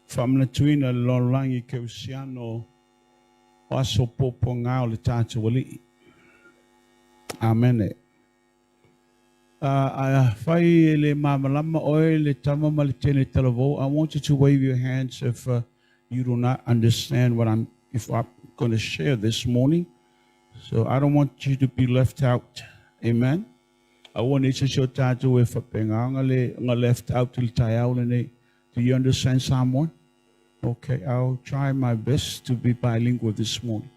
Famnatuina lolangi keusiano waso popo ngao le tata wali. Amen. Fai le mamalama oe le tama malitene talavo. I want you to wave your hands if you do not understand what I'm going to share this morning. So I don't want you to be left out. Amen. I want you to show tata with a pengangale left out till tayaulene. Do you understand someone? Okay, I'll try my best to be bilingual this morning.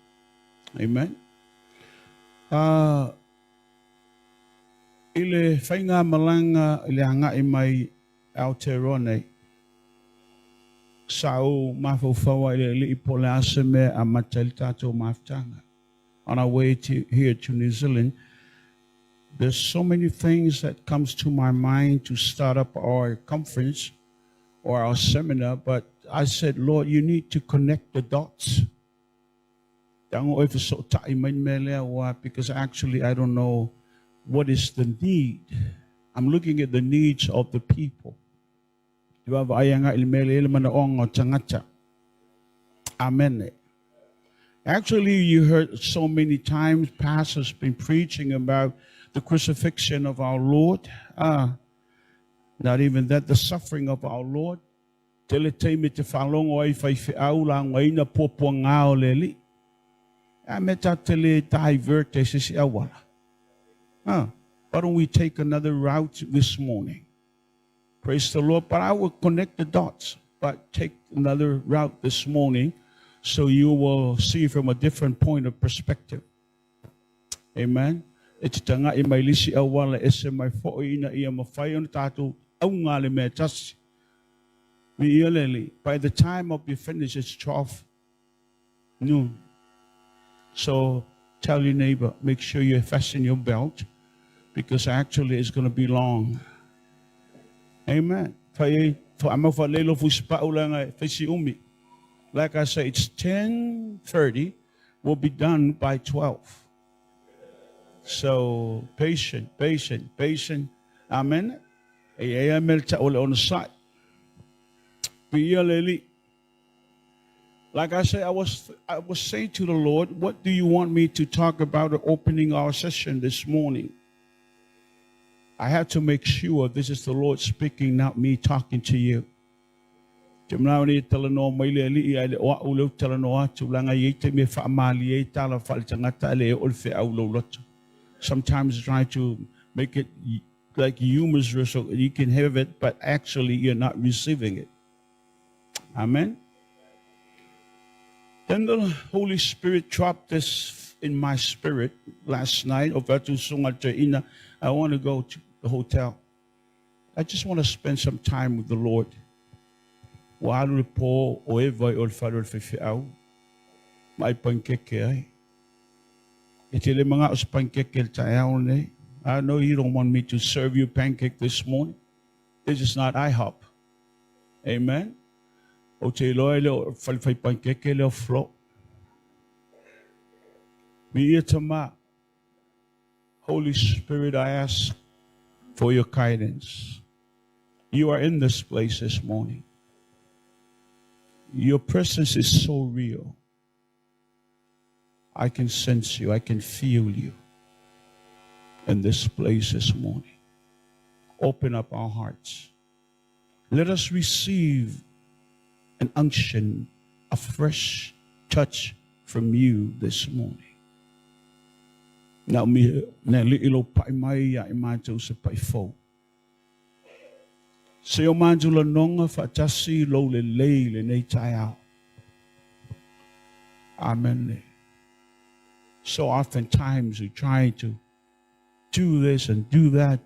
Amen. Ile whainga malanga ile hanga I mai Aotearoa sao mawhauwhaua ile ipole aseme a matali tātou mawhtanga. On our way here to New Zealand, there's so many things that comes to my mind to start up our conference or our seminar, but I said, Lord, you need to connect the dots. Because actually I don't know what is the need. I'm looking at the needs of the people. Amen. Actually, you heard so many times pastors been preaching about the crucifixion of our Lord. Not even that, the suffering of our Lord. Ametatele divert si awala. Why don't we take another route this morning? Praise the Lord. But I will connect the dots. But take another route this morning so you will see from a different point of perspective. Amen. It's tanga imailisi awala ese mai foina ia mafai on tatu au ngale me tas. By the time of you finish, it's 12 noon. So tell your neighbor, make sure you fasten your belt, because actually it's going to be long. Amen. Like I say, it's 10:30. We'll be done by 12. So patient. Amen. On the side. Like I said, I was saying to the Lord, what do you want me to talk about at opening our session this morning? I have to make sure this is the Lord speaking, not me talking to you. Sometimes trying to make it like humorous so you can have it, but actually you're not receiving it. Amen. Then the Holy Spirit dropped this in my spirit last night. I want to go to the hotel. I just want to spend some time with the Lord. I know you don't want me to serve you pancake this morning. This is not IHOP. Amen. Holy Spirit, I ask for your guidance. You are in this place this morning. Your presence is so real. I can sense you. I can feel you in this place this morning. Open up our hearts. Let us receive an unction, a fresh touch from you this morning. Now me na liilo pa mai ya imanto sa paifo. Se o manjula nonga fa tasi lo le nei taiao. Amen. So oftentimes we try to do this and do that,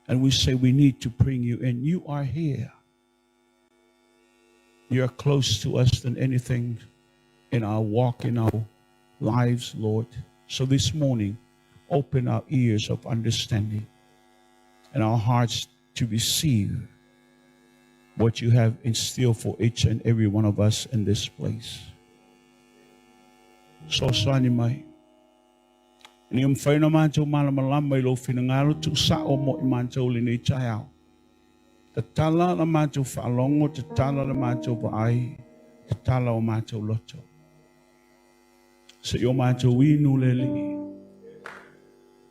and we say we need to bring you in. You are here. You are close to us than anything in our walk, in our lives, Lord. So this morning, open our ears of understanding and our hearts to receive what you have in store for each and every one of us in this place. So sani mai. Ni mfaina mancho malama ilo finangalo tu sa omo imancho lini chayao. Tatala la mancho falongo, tatala la mancho baai, tatala o mancho loto. Sa yo mancho winu leli.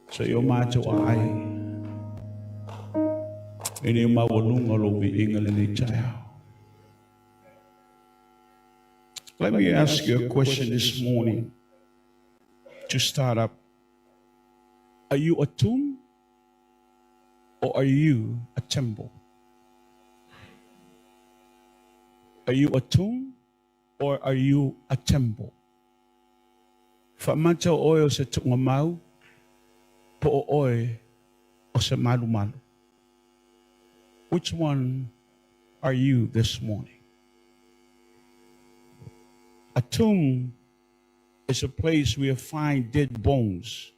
Sa yo mancho ai. Ini mawalunga lo biinga lini chayao. Let me ask you a question this morning to start up. Are you a tomb or are you a temple? Are you a tomb or are you a temple? Famanta oil se tungamaw po oil o se malu. Which one are you this morning? A tomb is a place where you find dead bones.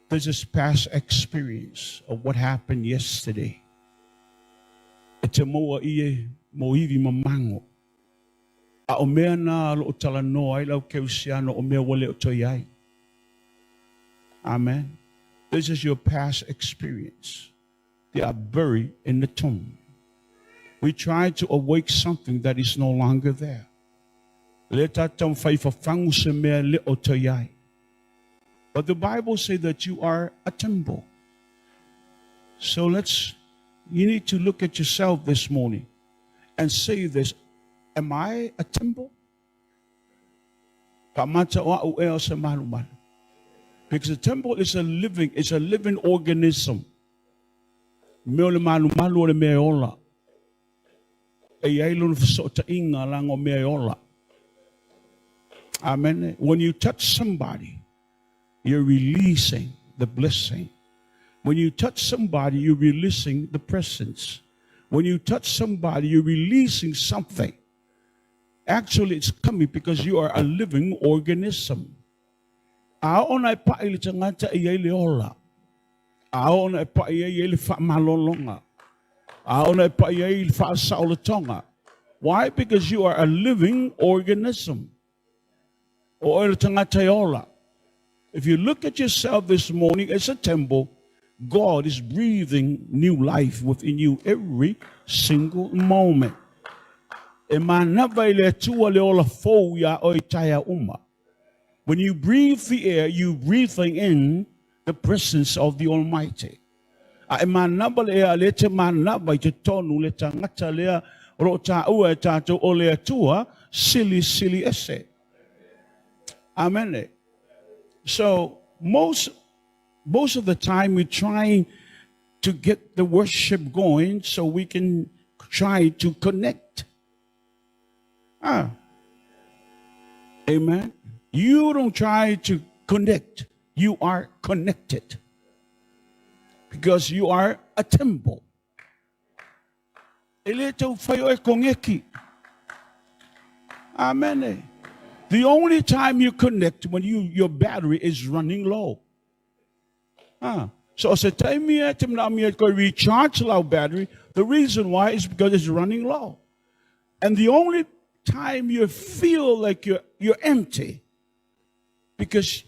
This is past experience of what happened yesterday. It's a moa ie moivi mamango. A omea na lo talanoa ila keusiano omea wale otoyai. Amen. This is your past experience. They are buried in the tomb. We try to awake something that is no longer there. Leta tam faifa fangu se mea le otoyai. But the Bible says that you are a temple. So you need to look at yourself this morning and say this, am I a temple? Because the temple is a living organism. Amen. When you touch somebody, you're releasing the blessing. When you touch somebody, you're releasing the presence. When you touch somebody, you're releasing something. Actually, it's coming because you are a living organism. Aona pa ili tangata iele ola. Aona pa iele fa malolonga. Aona pa iele fa saulatonga. Why? Because you are a living organism. O ili tangata ola. If you look at yourself this morning as a temple, God is breathing new life within you every single moment. When you breathe the air, you breathing in the presence of the Almighty. Amen. So most of the time we're trying to get the worship going so we can try to connect. Amen. You don't try to connect. You are connected. Because you are a temple. Amen. The only time you connect when your battery is running low. So as a time you recharge our battery, the reason why is because it's running low. And the only time you feel like you're empty, because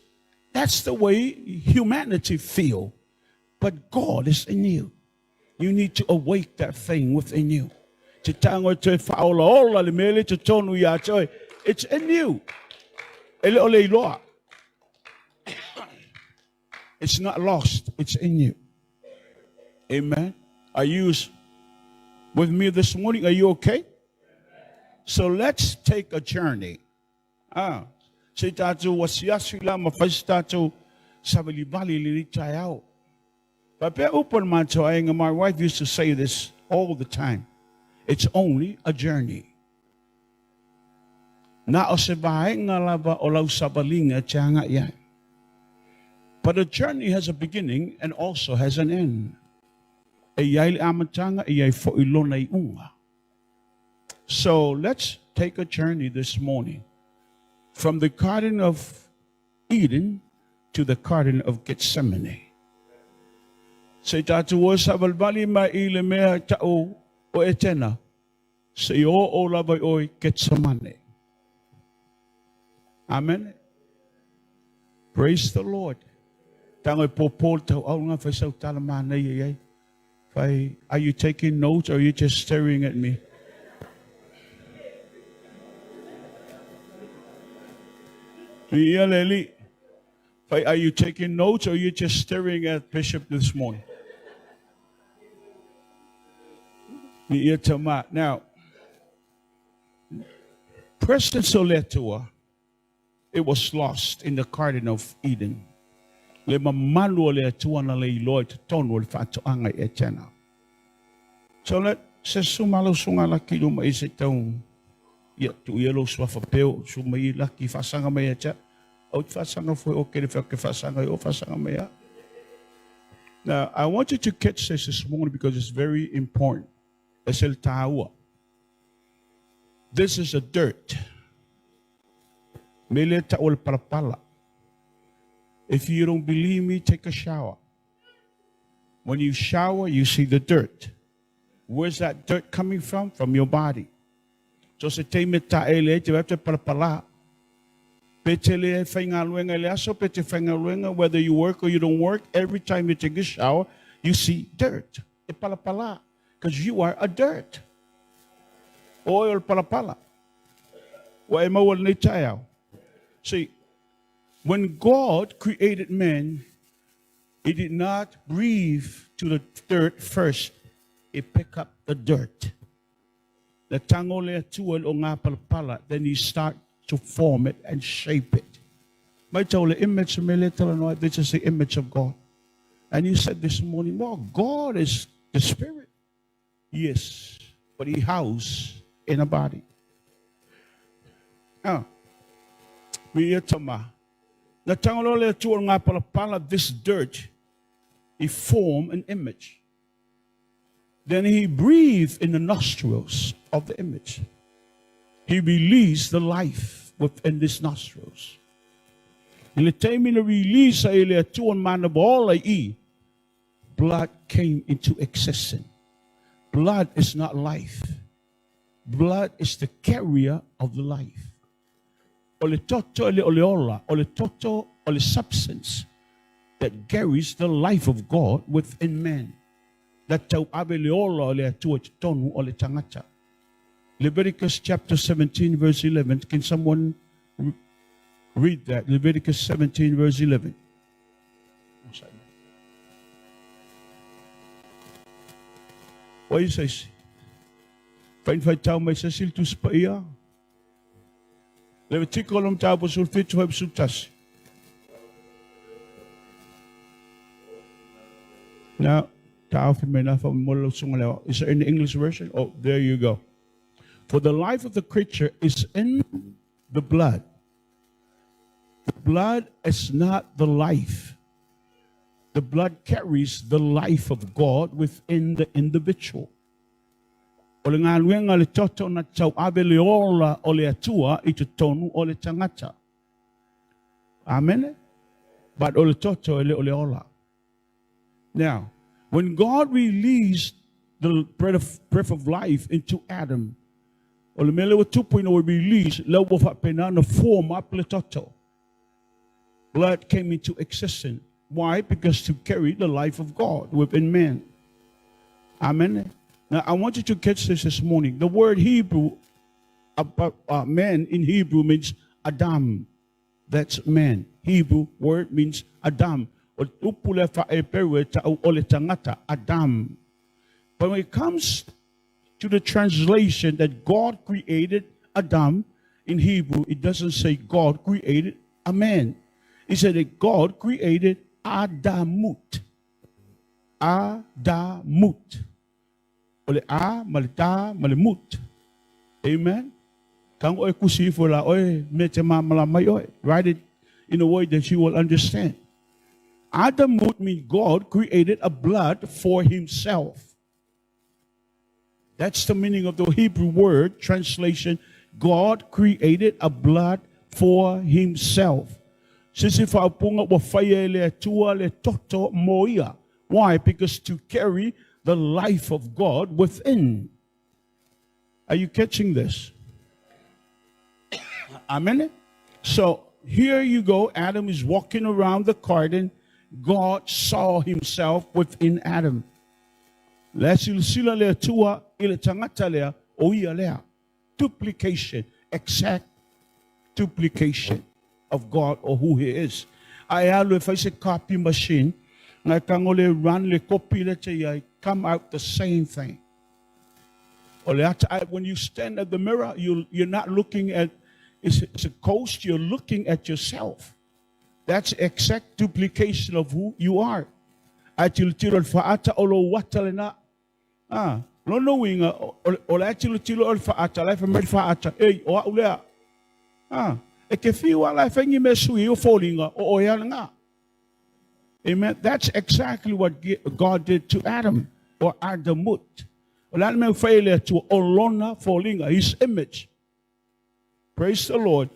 that's the way humanity feel. But God is in you. You need to awake that thing within you. It's in you. It's not lost. It's in you. Amen. Are you with me this morning? Are you okay? So let's take a journey. My wife used to say this all the time. It's only a journey. But a journey has a beginning and also has an end. So let's take a journey this morning from the Garden of Eden to the Garden of Gethsemane. Amen. Praise the Lord. Are you taking notes or are you just staring at me? Are you taking notes or are you just staring at Bishop this morning? Now, Presence of Atua, it was lost in the Garden of Eden. So let se sumalo sungala kiluma isitong ya tu yellow swafapeo sumai laki fasanga maya cha out fasanga foi okay if fasanga o fasanga maya. Now I want you to catch this morning because it's very important. Es el taua. This is a dirt. Mele taol palapala. If you don't believe me, take a shower. When you shower, you see the dirt. Where's that dirt coming from? From your body. So se te meta ele te vete palapala. Petele fengaluenga leaso pete fengaluenga. Whether you work or you don't work, every time you take a shower, you see dirt. E palapala, because you are a dirt. Oil palapala. Wa emawal ni tayaw. See. When God created man, He did not breathe to the dirt first. He picked up the dirt. The tangole tual o nga palapala. Then He start to form it and shape it. May tell the image of me little and this is the image of God. And you said this morning, well, God is the spirit. Yes, but he houses in a body. This dirt, he formed an image. Then he breathed in the nostrils of the image. He released the life within these nostrils. In the time in the release of Elia, blood came into existence. Blood is not life. Blood is the carrier of the life. Or the substance that carries the life of God within man. Leviticus chapter 17 verse 11. Can someone read that? Leviticus 17 verse 11. What do you say? Find tao may sasil tu spaya. Leviticus tao po sulfit web subtas. Now, is there in the English version? Oh, there you go. For the life of the creature is in the blood. The blood is not the life. The blood carries the life of God within the individual. Amen. But now, when God released the breath of life into Adam, blood came into existence. Why? Because to carry the life of God within man. Amen. Now, I want you to catch this morning. The word Hebrew, man in Hebrew means Adam. That's man. Hebrew word means Adam. Adam. But when it comes to the translation that God created Adam, in Hebrew, it doesn't say God created a man. It said that God created Adamut. Adamut. Ole a malita malimut. Amen. Write it in a way that you will understand. Adamut means God created a blood for himself. That's the meaning of the Hebrew word translation. God created a blood for himself. Why? Because to carry the life of God within. Are you catching this? Amen. So here you go. Adam is walking around the garden. God saw himself within Adam. Duplication, exact duplication of God or who he is. I have if I say copy machine, I can only run the copy letter, come out the same thing. When you stand at the mirror, you're not looking at it's a ghost, you're looking at yourself. That's exact duplication of who you are. No knowing or actually faata life and faata eh o ulea e ke fiwa life ngi mesui o falling o nga. Amen. That's exactly what God did to Adam or Adamut. Well, me failure to olona falling his image. Praise the Lord.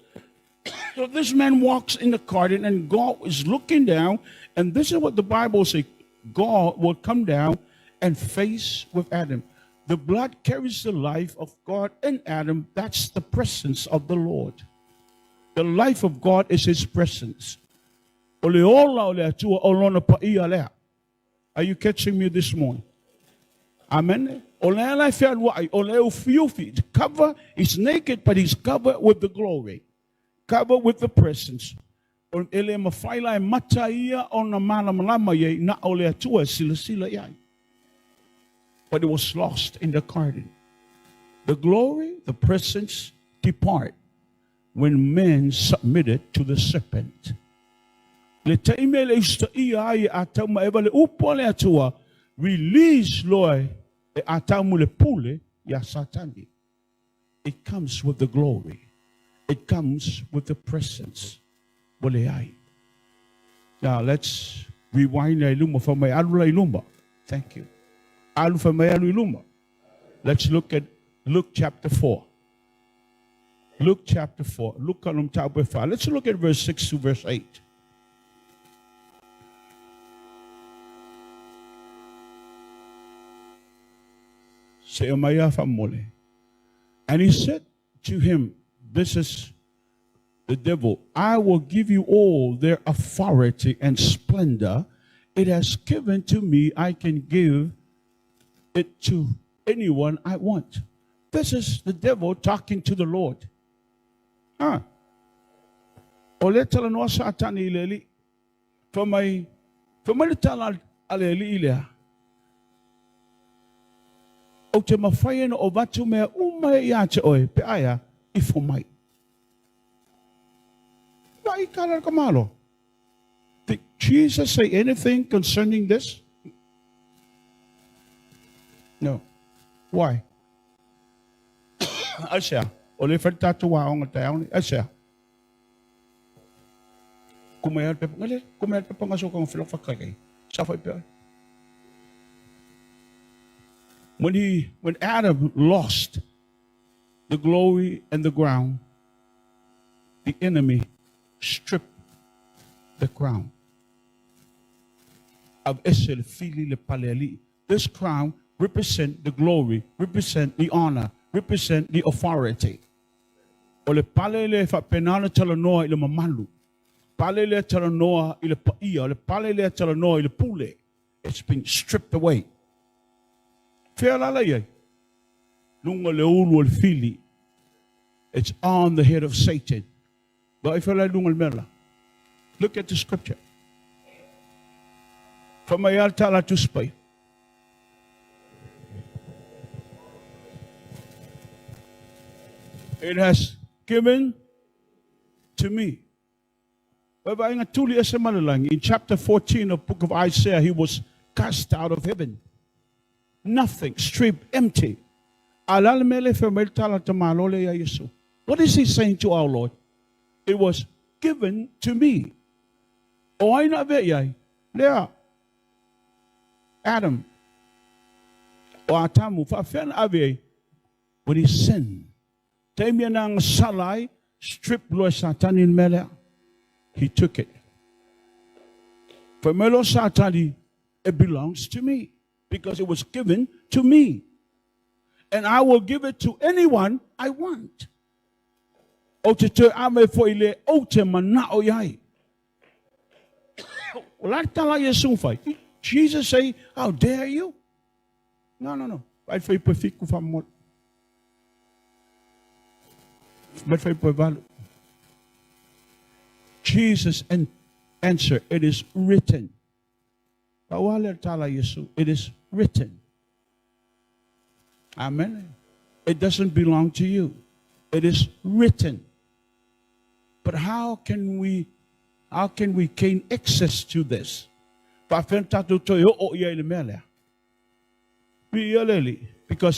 So this man walks in the garden and God is looking down, and this is what the Bible says: God will come down and face with Adam. The blood carries the life of God in Adam. That's the presence of the Lord. The life of God is his presence. Are you catching me this morning? Amen. Cover is naked, but he's covered with the glory. Covered with the presence. But it was lost in the garden. The glory, the presence depart. when men submitted to the serpent. Le taime le usta ia atau ma eva le upo le atua release loy e atau mu le pule ya satani. It comes with the glory. It comes with the presence. Now let's rewind a lumba for my alula lumba. Thank you. Alu for my alu lumba. Let's look at Luke chapter 4. Luke chapter 4. Luke on 5. Let's look at verse 6 to verse 8. And he said to him, this is the devil, I will give you all their authority and splendor. It has given to me, I can give it to anyone I want. This is the devil talking to the Lord. Ole tala no satan ileli. For my tala aleli ilia. O te mawhaia no o watu mea umai ia te oe pe aia I fomai. Why kala kamalo? Did Jesus say anything concerning this? No. Why? Esera. Ole whata tua o ngata auni. Esera. Kumea pepa ngale. Kumea pepa ngaso kong whilok whakai. Sawhai pe. When Adam lost the glory and the ground, the enemy stripped the crown of Esera fili le paleli. This crown represent the glory, represent the honor, represent the authority. Ole palele fa penana talanoa ile mamalu. Palele talanoa ile paia. Ole palele talanoa ile pule. It's been stripped away. It's on the head of Satan. Look at the scripture. From Ayatala to Spay. It has given to me. In chapter 14 of the book of Isaiah, he was cast out of heaven. Nothing, stripped, empty. What is he saying to our Lord? It was given to me. Oh, I know that. There. Adam. Or Atamu. When he sinned. Tamianang Salai stripped Lord Satan in Mele. He took it. For Melo Satani, it belongs to me. Because it was given to me. And I will give it to anyone I want. Jesus say, how dare you? No. Jesus answer, it is written. It is written. Amen. It doesn't belong to you. It is written. But how can we gain access to this? Because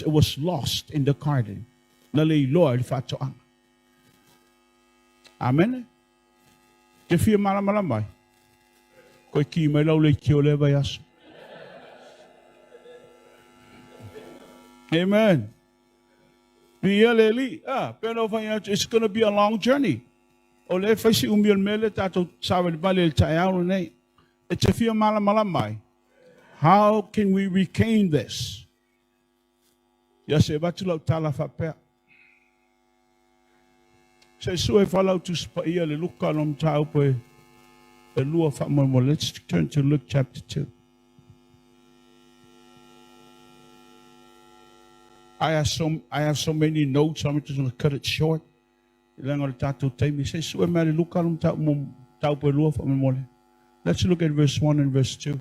it was lost in the garden. Amen. Amen. It's going to be a long journey. How can we regain this? Let's turn to Luke chapter 2. I have so many notes. I'm just going to cut it short. Let's look at verse 1 and verse 2.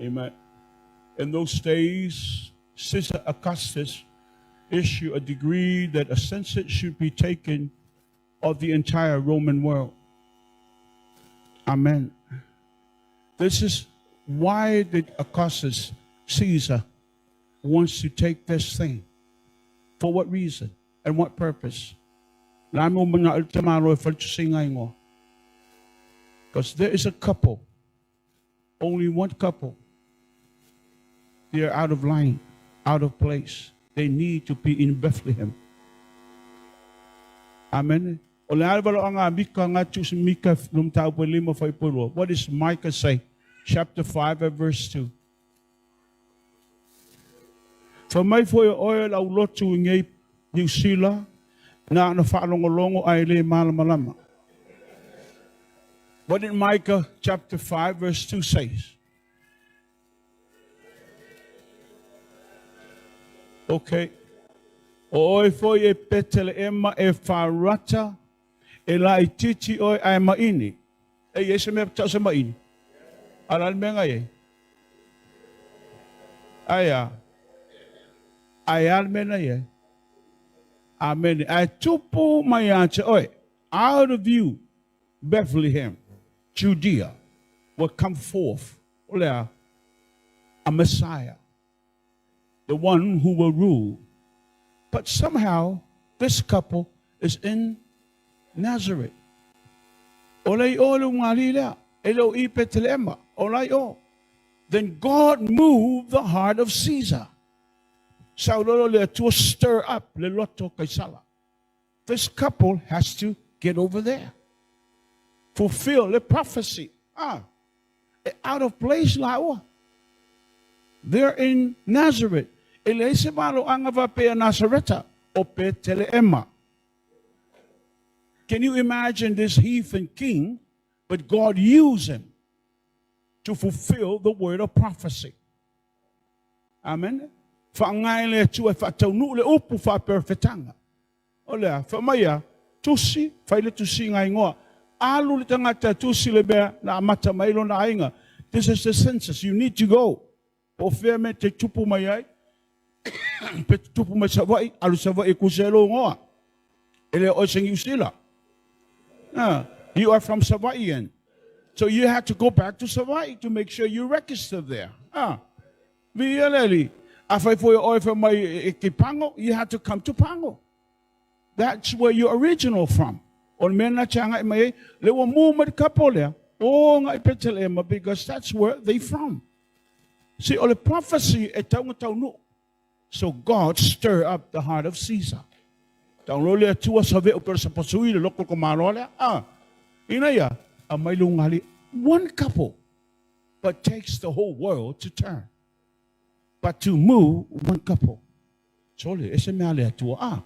Amen. In those days, Caesar Augustus issued a decree that a census should be taken of the entire Roman world. Amen. This is why did Augustus Caesar wants to take this thing. For what reason and what purpose? Because there is a couple, only one couple. They are out of line, out of place. They need to be in Bethlehem. Amen. What does Micah say? Chapter 5 verse 2. For my for oil au lotu ngay New Zealand na nafaalongolongo ay le malamalama. What did Micah chapter 5 verse 2 says? Okay. Oi foi e petele emma e farata e la ititi oi ai maini. E yese me tau se maini. Alal menga ye. Aya. Ayal mena ye. Amen. I tupu mayanche oi. Out of you, Bethlehem, Judea, will come forth a Messiah, the one who will rule. But somehow, this couple is in Nazareth. Then God moved the heart of Caesar. To stir up. This couple has to get over there. Fulfill the prophecy. Out of place. They're in Nazareth. Can you imagine this heathen king, but God used him to fulfill the word of prophecy? Amen. Tusi, faile tusi ngai ngoa. Alu le tangata tusi le bea na amata mailo na ainga. This is the census. You need to go. Ofeme te tupu mai. Tupu mai savai. Alu savai kuselo ngoa. Ele oseng usila. You are from Savaian. So you have to go back to Savai to make sure you register there. Vieleli. Afai for your oil from my Pango, you have to come to Pango. That's where you're original from. On mena changa mai le wa movement couple there. Oh ngai petelema because that's where they from. See all the prophecy etau. So God stirred up the heart of Caesar. Download to us have it persapasui the local command. Inaya a mailungali one couple, but takes the whole world to turn. But to move one couple. Sorry, it's a male to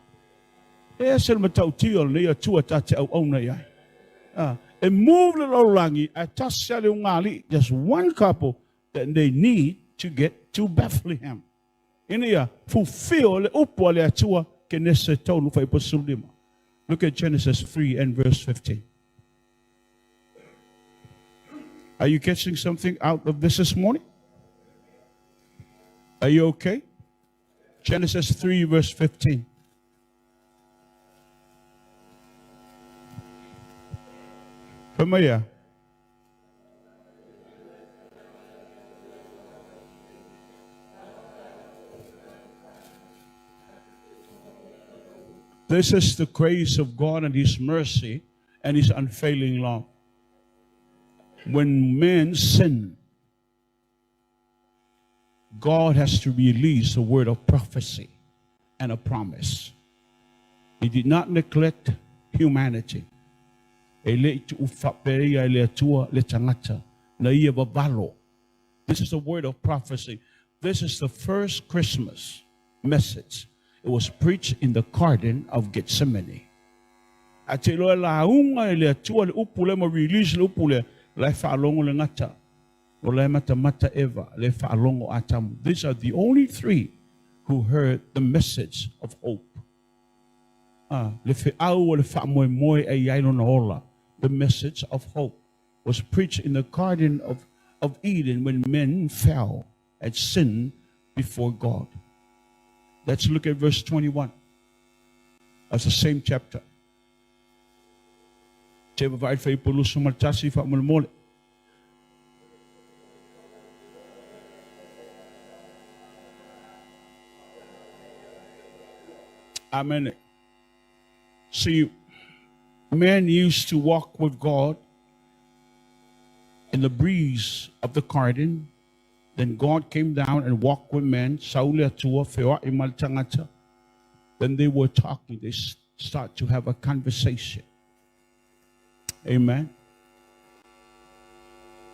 and move the Lorangi at Tassalungali, just one couple that they need to get to Bethlehem. In fulfill the Upwale Atua Kenessa Tonu for Posulima. Look at Genesis 3 and verse 15. Are you catching something out of this morning? Are you okay? Genesis 3 verse 15. Familiar? This is the grace of God and His mercy and His unfailing love. When men sin, God has to release a word of prophecy and a promise. He did not neglect humanity. This is the word of prophecy. This is the first Christmas message. It was preached in the Garden of Gethsemane. These are the only three who heard the message of hope. The message of hope was preached in the Garden of Eden when men fell and sinned before God. Let's look at verse 21. That's the same chapter. Amen. See, men used to walk with God in the breeze of the garden. Then God came down and walked with men. Then they were talking. They start to have a conversation. Amen.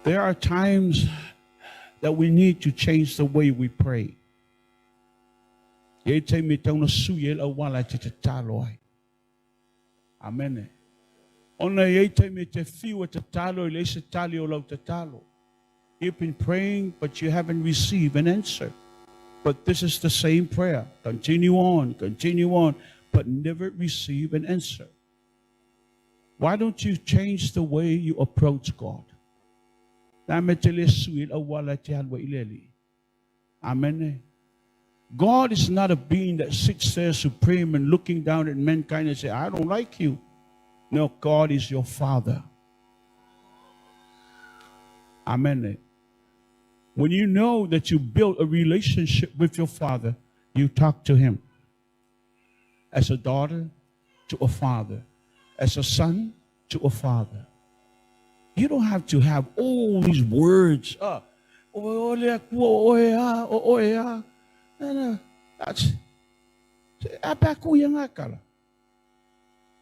There are times that we need to change the way we pray. Amen. You've been praying, but you haven't received an answer. But this is the same prayer. Continue on, but never receive an answer. Why don't you change the way you approach God? Amen. God is not a being that sits there supreme and looking down at mankind and say, I don't like you. No, God is your Father. Amen. When you know that you built a relationship with your Father, you talk to Him. As a daughter to a father. As a son to a father. You don't have to have all these words.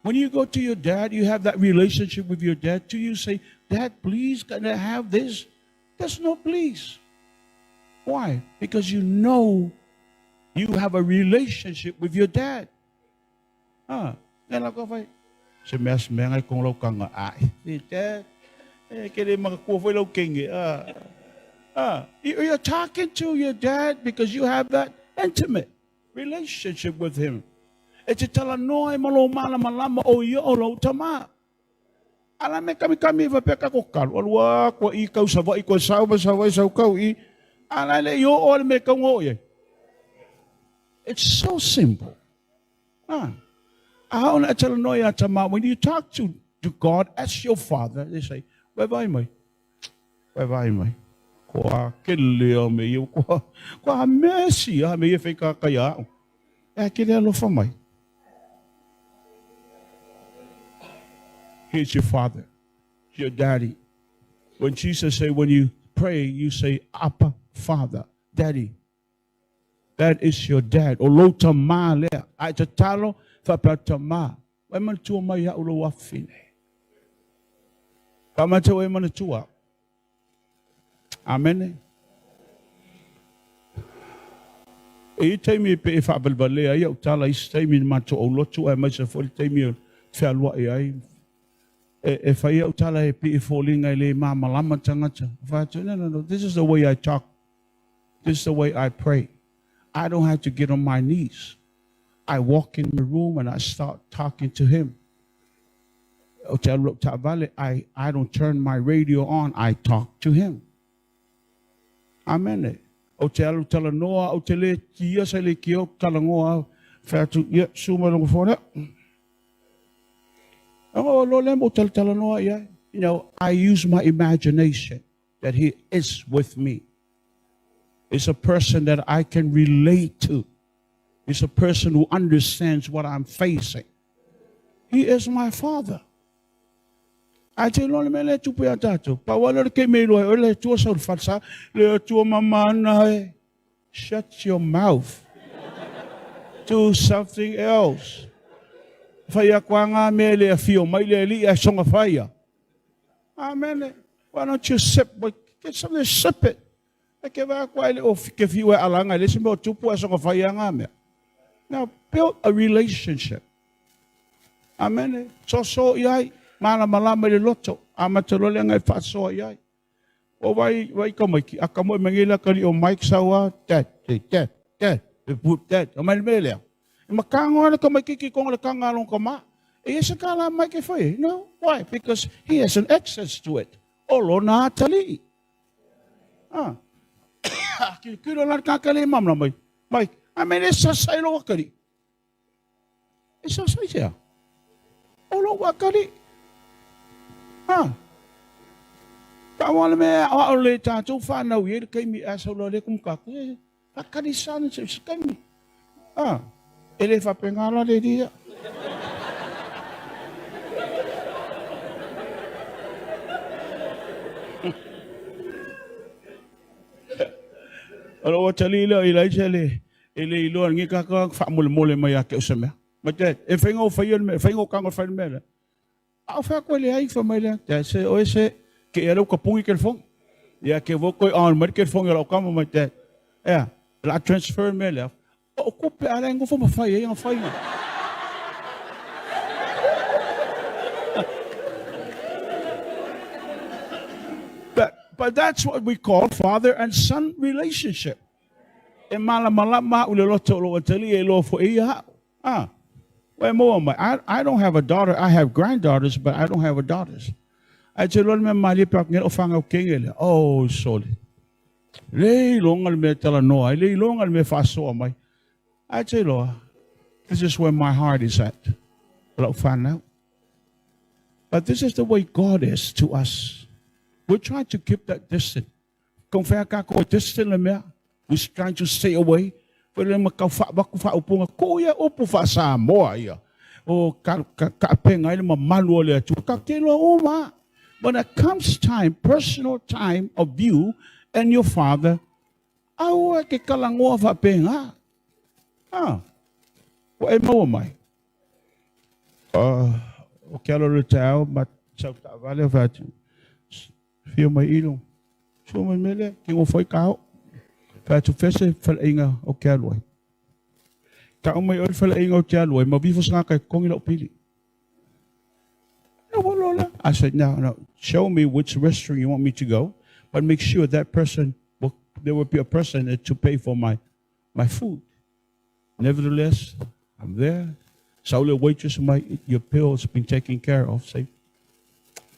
When you go to your dad, you have that relationship with your dad. Do you say, Dad, please, can I have this? There's no please. Why? Because you know you have a relationship with your dad. You're talking to your dad because you have that intimate relationship with him. It's so simple. When you talk to God as your Father, they say, where am I? Where am I? Here's your Father, your Daddy. When Jesus said, when you pray, you say, Abba, Father, Daddy. That is your dad. Olota ma le. Ai te talo whapata ma. Wai mana tua mai a ulo wafine. Kamata wai mana tua. Amen. E teimi pe e whabalbalea ia utala i teimi mato o lotu ai mai sa foli teimi o whialua e ai. E whai utala e pe e fōlinga i le malama tangata. No. This is the way I talk. This is the way I pray. I don't have to get on my knees. I walk in the room and I start talking to him. I don't turn my radio on. I talk to him. Amen. You know, I use my imagination that he is with me. It's a person that I can relate to. It's a person who understands what I'm facing. He is my Father. I tell you, let you pay attention. Shut your mouth. Do something else. Amen. Why don't you sip? Get something to sip it. Now build a relationship. Amen. So yai mana malama le loto amatolo le ngai fa so yai. O vai komaki akamo mangila kali o Mike sawa that put that o mal mele. Makango na komaki ki kong le kangalong koma. E esa kala Mike foi. No, why? Because he has an access to it. Olo na tali. Ah. Kilo lang kakalimam na may. May, amin isa sa ilo wakali. Isa sa siya. Ulo wakali. Ah. Tawal me awale tato fa na wir kay mi asolole kum ka. Akalisan sa kami. Ah. Ele fa pengala de dia. Alo chalila ilai chale. Ele ilo ngi ka fa mul maya ke usame. Matet e fengo fayon me fengo kang fa me. A fa ko le ai fa me le. Ja se o se que era o capungi que ele foi. E a que vou coi on mas que ele foi o como matet. É, la transfer me le. O coupe ala ngo fa ma fa ye en fa. But that's what we call father and son relationship. I don't have a daughter. I have granddaughters, but I don't have a daughters. I tell Lord, oh, sorry. I tell Lord, this is where my heart is at. But this is the way God is to us. We're trying to keep that distance. We're trying to stay away. When it comes time, personal time of you and your father, Fio mai ilong. So man mele king foi cao. Fa tu fese fal inga o keloi. Ka mai ol fal inga o keloi ma bifo sa ka kong ilo pili. I said no, show me which restaurant you want me to go, but make sure that person there will be a person to pay for my food. Nevertheless, I'm there. So the waitress, your bill's been taken care of. Say,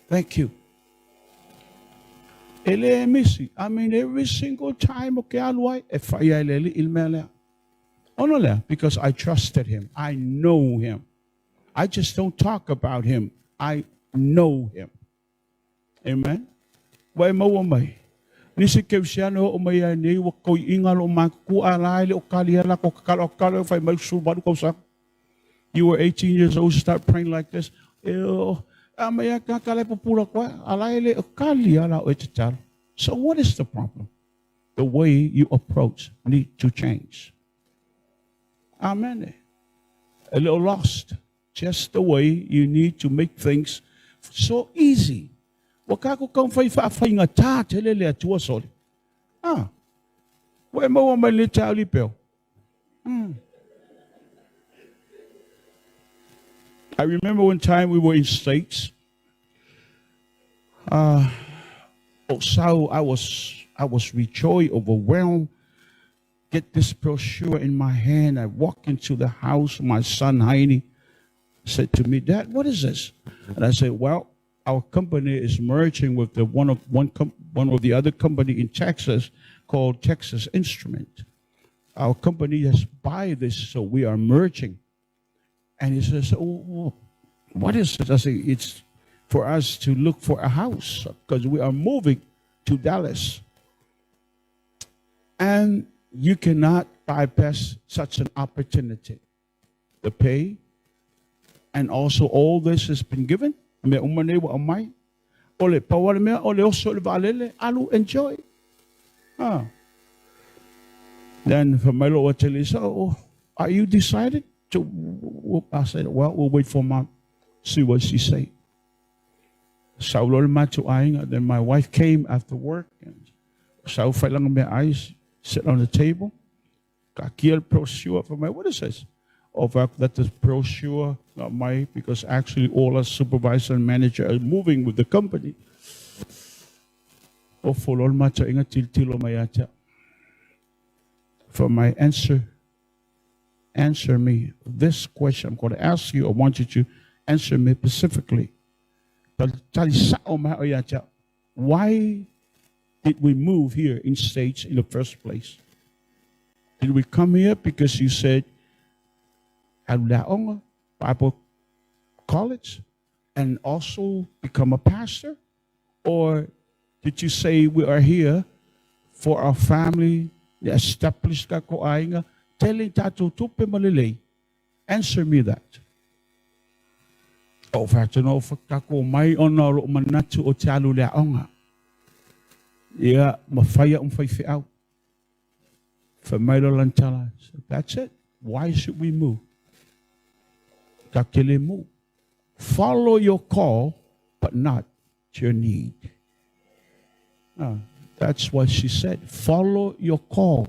thank you. I mean, every single time, because I trusted him. I know him. I just don't talk about him. I know him. Amen. Why mo may? Nisi kevsiano umaya ni wako ingal umaku alay o kaliala ko kakalo fay magsuban ko sa. You were 18 years old, start praying like this. So what is the problem? The way you approach need to change. Amen. A little lost. Just the way you need to make things so easy. Wakako kang fay nga ta telele atua soli. Where mo may little lipel. I remember one time we were in States. So I was rejoiced, overwhelmed. Get this brochure in my hand. I walk into the house. My son Heine said to me, "Dad, what is this?" And I said, "Well, our company is merging with one of the other company in Texas called Texas Instrument. Our company has buy this, so we are merging." And he says, "Oh, what is it?" I say, "It's for us to look for a house because we are moving to Dallas. And you cannot bypass such an opportunity. The pay and also all this has been given. Enjoy." Then for my Lord tell me, "So are you decided?" I said, "Well, we'll wait for Mom, see what she say." Then my wife came after work and sit on the table. Brochure for my, what is this? That is brochure, not my, because actually all our supervisor and manager are moving with the company. For my answer me this question. I'm going to ask you. I want you to answer me specifically. Why did we move here in States in the first place? Did we come here because you said, Bible college, and also become a pastor? Or did you say we are here for our family, established ka ko ainga, telling tato tupe malilay? Answer me that. O fatano fakako mai onoro manatu o tialu le onga. Yeah, mafaya fai out. For Milo Lantala. That's it. Why should we move? Kakele move. Follow your call, but not your need. That's what she said. Follow your call,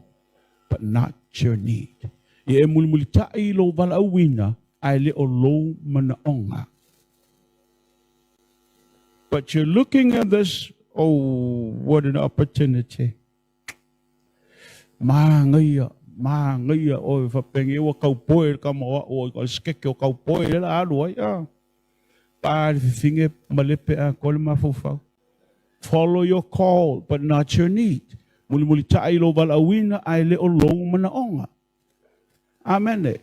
but not your need. Ye mulmulita ilo balawina ay leolo manaonga. But you're looking at this, oh, what an opportunity. Mangaya, oh, if a pengy or cowboy come or skek your cowboy, ya. But if you think malipe call mafufa. Follow your call, but not your need. Mulmulita ilo balawina ay leolo manaonga. Amen.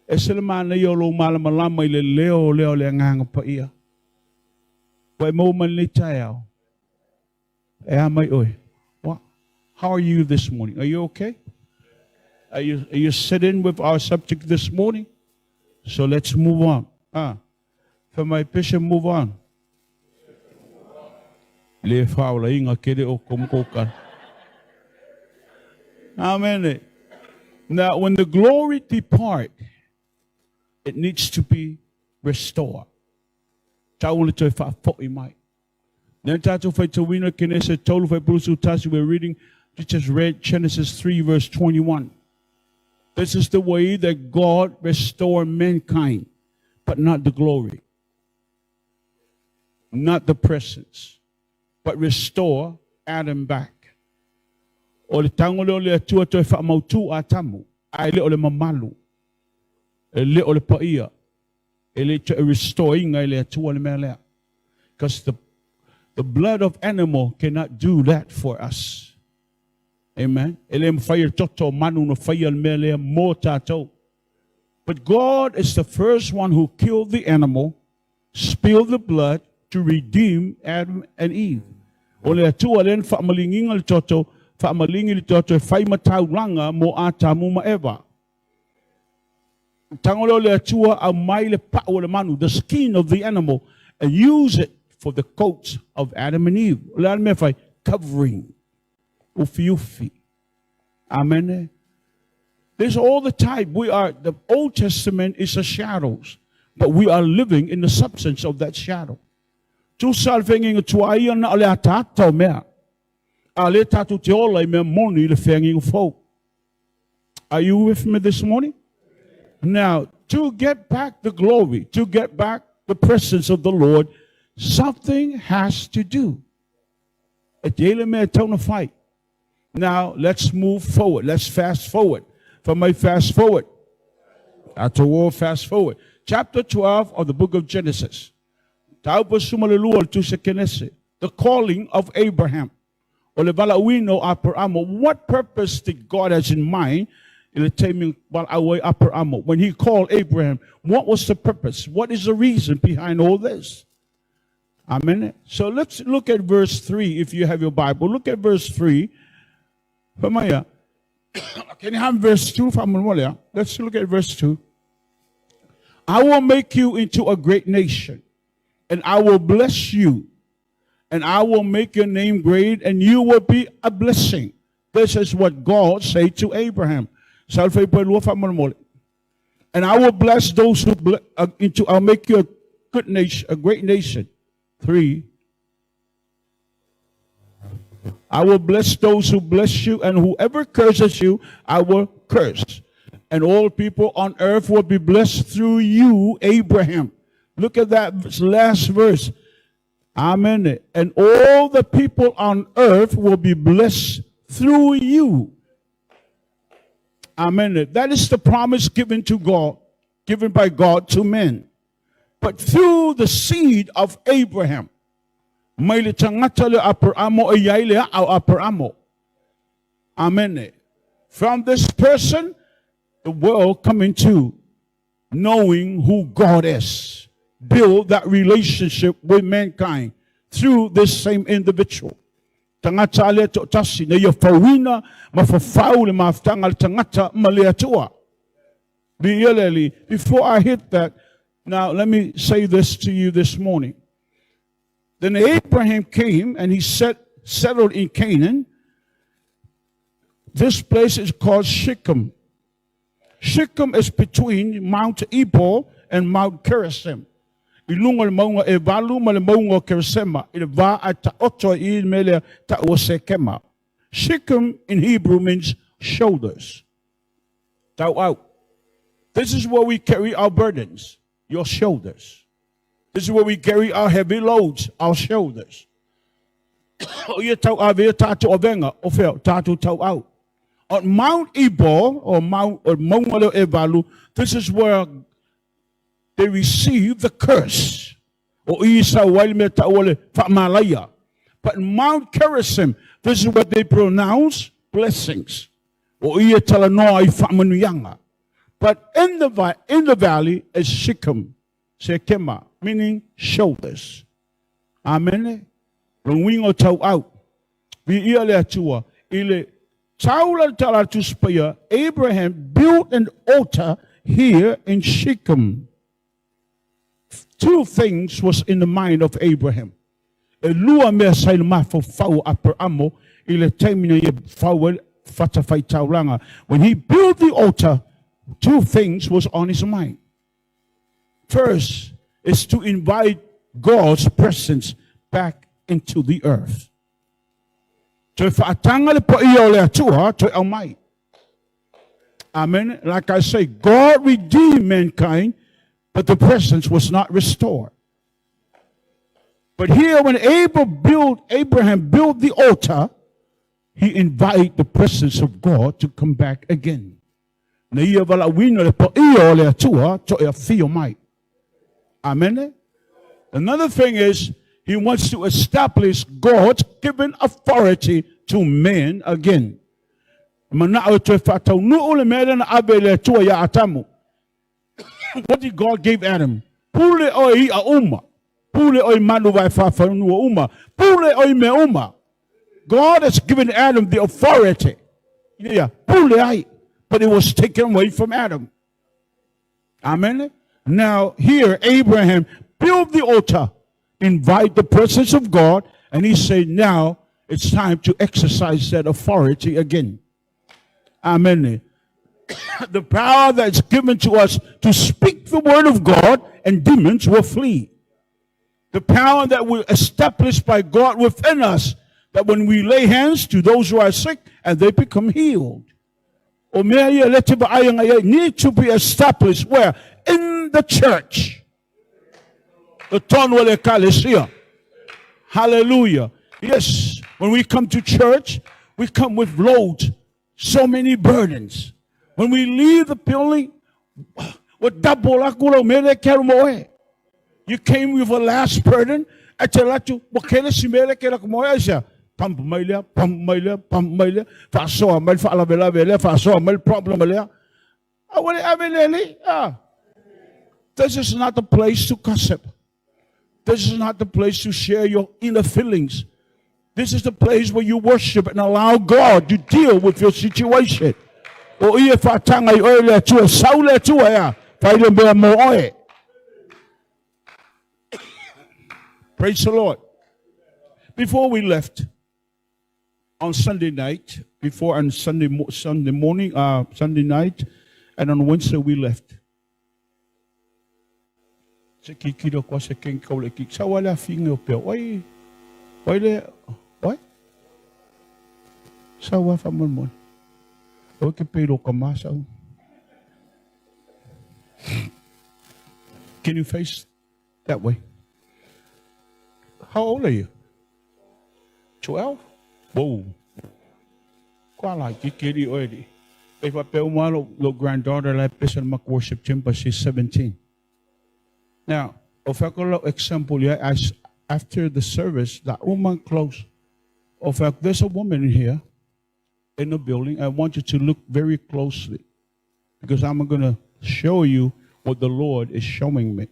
Eselman yo lo malamalama ile leo le ngang pa iya. Why moment litao? How are you this morning? Are you okay? Are you sitting with our subject this morning? So let's move on. For my patient, move on. Amen. Now, when the glory depart, it needs to be restored. We're reading, we just read Genesis 3 verse 21. This is the way that God restored mankind, but not the glory, not the presence, but restore Adam back. O le tangolo le atua to fa mautu atamu ai le o le mamalu le o le paia ele to restoring ai le atua le mele, because the blood of animal cannot do that for us. Amen. Ele fire toto manu no fire mele motato. But God is the first one who killed the animal, spilled the blood to redeem Adam and Eve. O le atua len fa malinging al toto Famalingi to fai matawanga mo ata mo maeva. Tangolo le atua a maile pa o le manu, the skin of the animal, and use it for the coats of Adam and Eve. Learn me fai covering. Ufi. Amen. This all the time. The Old Testament is a shadows, but we are living in the substance of that shadow. Tu salving tuai na ale atato mea. Are you with me this morning? Now, to get back the glory, to get back the presence of the Lord, something has to do. Now, let's move forward. Let's fast forward. From my fast forward. Atua fast forward. Chapter 12 of the book of Genesis. The calling of Abraham. What purpose did God have in mind when he called Abraham? What was the purpose? What is the reason behind all this? Amen. So let's look at verse 3 if you have your Bible. Look at verse 3. Can you have verse 2? Let's look at verse 2. I will make you into a great nation, and I will bless you. And I will make your name great, and you will be a blessing. This is what God said to Abraham. And I will bless those who I'll make you a good nation, a great nation. 3. I will bless those who bless you, and whoever curses you, I will curse. And all people on earth will be blessed through you, Abraham. Look at that last verse. Amen. And all the people on earth will be blessed through you. Amen. That is the promise given to God, given by God to men. But through the seed of Abraham. May le tangata le Abramo e yai le au Abramo. Amen. From this person, the world coming to knowing who God is. Build that relationship with mankind through this same individual. Tangata le to tasi na yo fawina mafafau le maftanga tangata male Atua. Before I hit that, now let me say this to you this morning. Then Abraham came and he settled in Canaan. This place is called Shechem. Shechem is between Mount Ebal and Mount Gerizim. Ilungal maunga evalu male maunga Gerizim. Ilva ata oto I mele ta osekema. Shechem in Hebrew means shoulders. Tau out. This is where we carry our burdens, your shoulders. This is where we carry our heavy loads, our shoulders. On Mount Ebal or Mount Evalu, this is where they receive the curse. But in Mount Gerizim, this is where they pronounce blessings. But in the valley is Shechem, Shekema, meaning shoulders. Amen. When we go to out, we Elia Atua, Abraham built an altar here in Shechem. Two things was in the mind of Abraham. When he built the altar, two things was on his mind. First is to invite God's presence back into the earth. Amen. Like I say, God redeemed mankind, but the presence was not restored. But here when Abraham built the altar, he invited the presence of God to come back again. Amen. Another thing is, he wants to establish God's given authority to men again. What did God give Adam? God has given Adam the authority. But it was taken away from Adam. Amen. Now here Abraham built the altar, invite the presence of God, and he said now it's time to exercise that authority again. Amen. The power that's given to us to speak the word of God and demons will flee. The power that will established by God within us, that when we lay hands to those who are sick and they become healed. Need to be established where? In the church. The Tunoa Ecclesia. Hallelujah. Yes, when we come to church, we come with loads, so many burdens. When we leave the building, you came with a last burden. This is not the place to gossip. This is not the place to share your inner feelings. This is the place where you worship and allow God to deal with your situation. Praise the Lord. Before we left on Sunday night, Sunday night, and on Wednesday we left. What? Sawa famon mo. Okay, pero kamasaw. Can you face that way? How old are you? 12? Whoa. Quala, kikiri already. If I pay my little granddaughter like this and make worship team, but she's 17. Now, if I call example, after the service, that woman close. In fact, there's a woman in here in the building. I want you to look very closely because I'm going to show you what the Lord is showing me.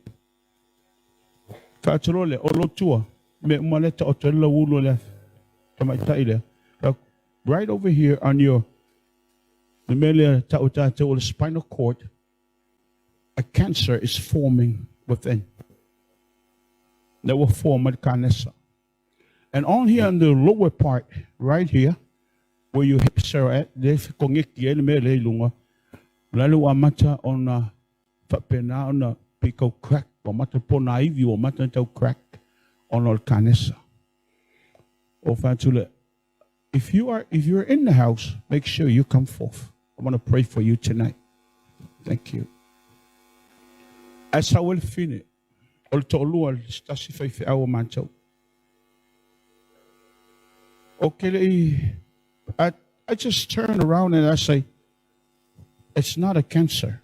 Right over here on your spinal cord, a cancer is forming within. That will form a cancer. And on here on the lower part, right here, where your hips are at, there's lalo amata on fapena on pico crack, or mata ponaivi, or mata crack on all cancer. If you're in the house, make sure you come forth. I want to pray for you tonight. Thank you. As I will finish, I just turn around and I say, it's not a cancer.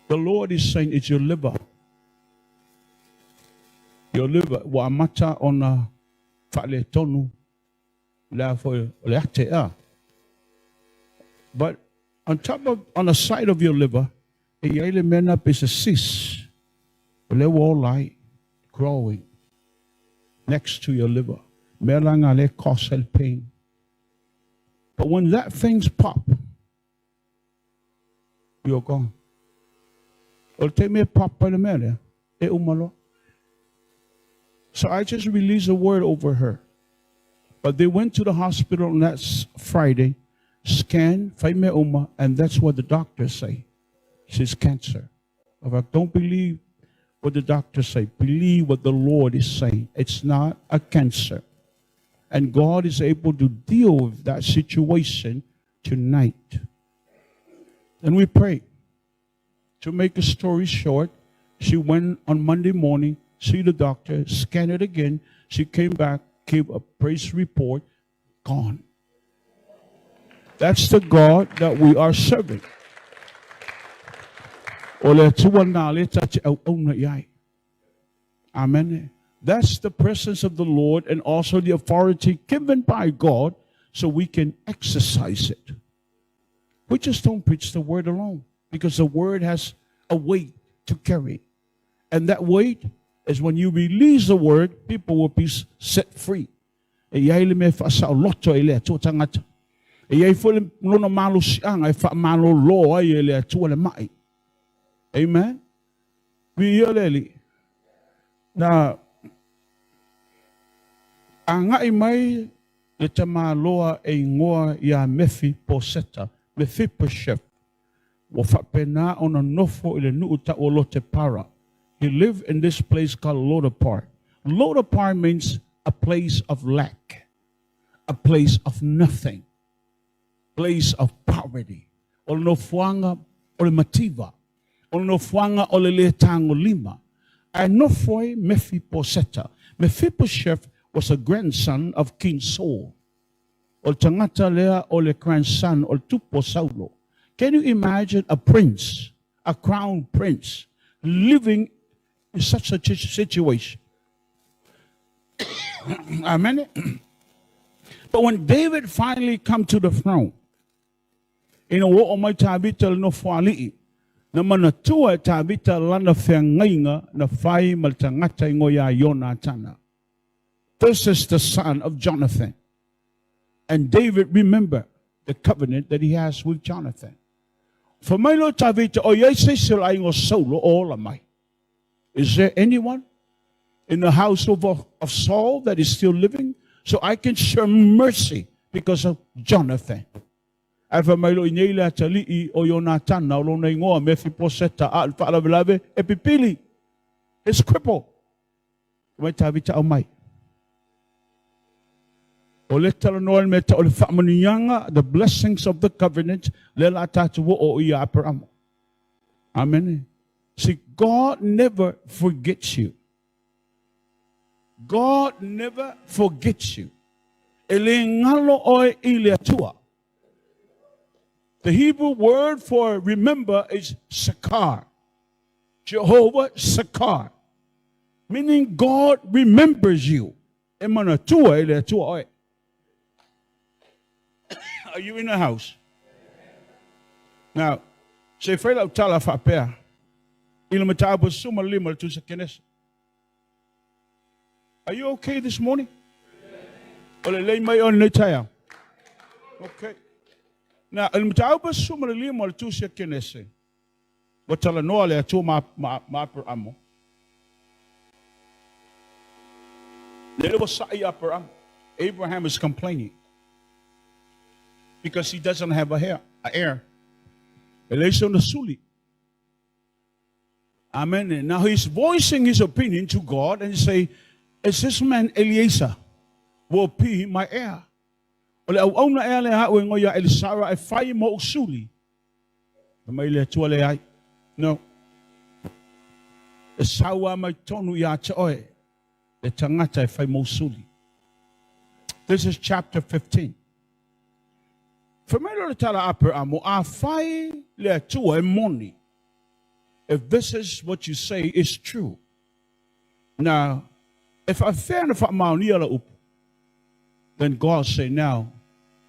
The Lord is saying it's your liver. Your liver. Wa mata ona fale tonu la for leate. But on the side of your liver, a element up is a cyst. They wall light growing next to your liver. Melangale cause pain. But when that thing's pop, you're gone. Or take me a pop by the matter. So I just released a word over her. But they went to the hospital on that Friday, scanned, and that's what the doctors say. She's cancer. Don't believe what the doctors say. Believe what the Lord is saying. It's not a cancer. And God is able to deal with that situation tonight. And we pray. To make a story short, she went on Monday morning, see the doctor, scan it again. She came back, gave a praise report, gone. That's the God that we are serving. Amen. That's the presence of the Lord and also the authority given by God so we can exercise it. We just don't preach the word alone because the word has a weight to carry. And that weight is when you release the word, people will be set free. Amen. Now, anga imai le tamaloa e ngoa ya mefi poseta, mefi poshef. Wafapena on a nofo ile nuuta olote para. He lived in this place called Lodapar. Lodapar means a place of lack, a place of nothing, place of poverty. Ono fuanga ole mativa, ono fuanga ole le tango lima. Anofoi mefi poseta. Mephibosheth was a grandson of King Saul. Ol tangata lea ole grandson ol tupo Saulo. Can you imagine a prince, a crown prince, living in such a situation? Amen. But when David finally come to the throne, in a war my tabital no fali, na manatua tabita lana fiangainga na fai maltangata ngoya Yonatana. This is the son of Jonathan. And David remembered the covenant that he has with Jonathan. For my Lord Tavita, is there anyone in the house of Saul that is still living? So I can show mercy because of Jonathan. It's crippled. The blessings of the covenant. Amen. See, God never forgets you. God never forgets you. The Hebrew word for remember is sakar. Jehovah sakar. Meaning God remembers you. Emana tua ele tua oi. Are you in the house? Now, say fela utala fa pea. Ila mataba suma lima tu sa kenes. Are you okay this morning? Ole lei mai on netaya. Okay. Now, ila mataba suma lima tu sa kenes. Watala noa le atu ma per amo. Abraham is complaining because he doesn't have a heir. Amen. Now he's voicing his opinion to God and say, "Is this man Eliezer will be my heir?" No. This is chapter 15. If this is what you say is true. Now, if I fair then God say, now,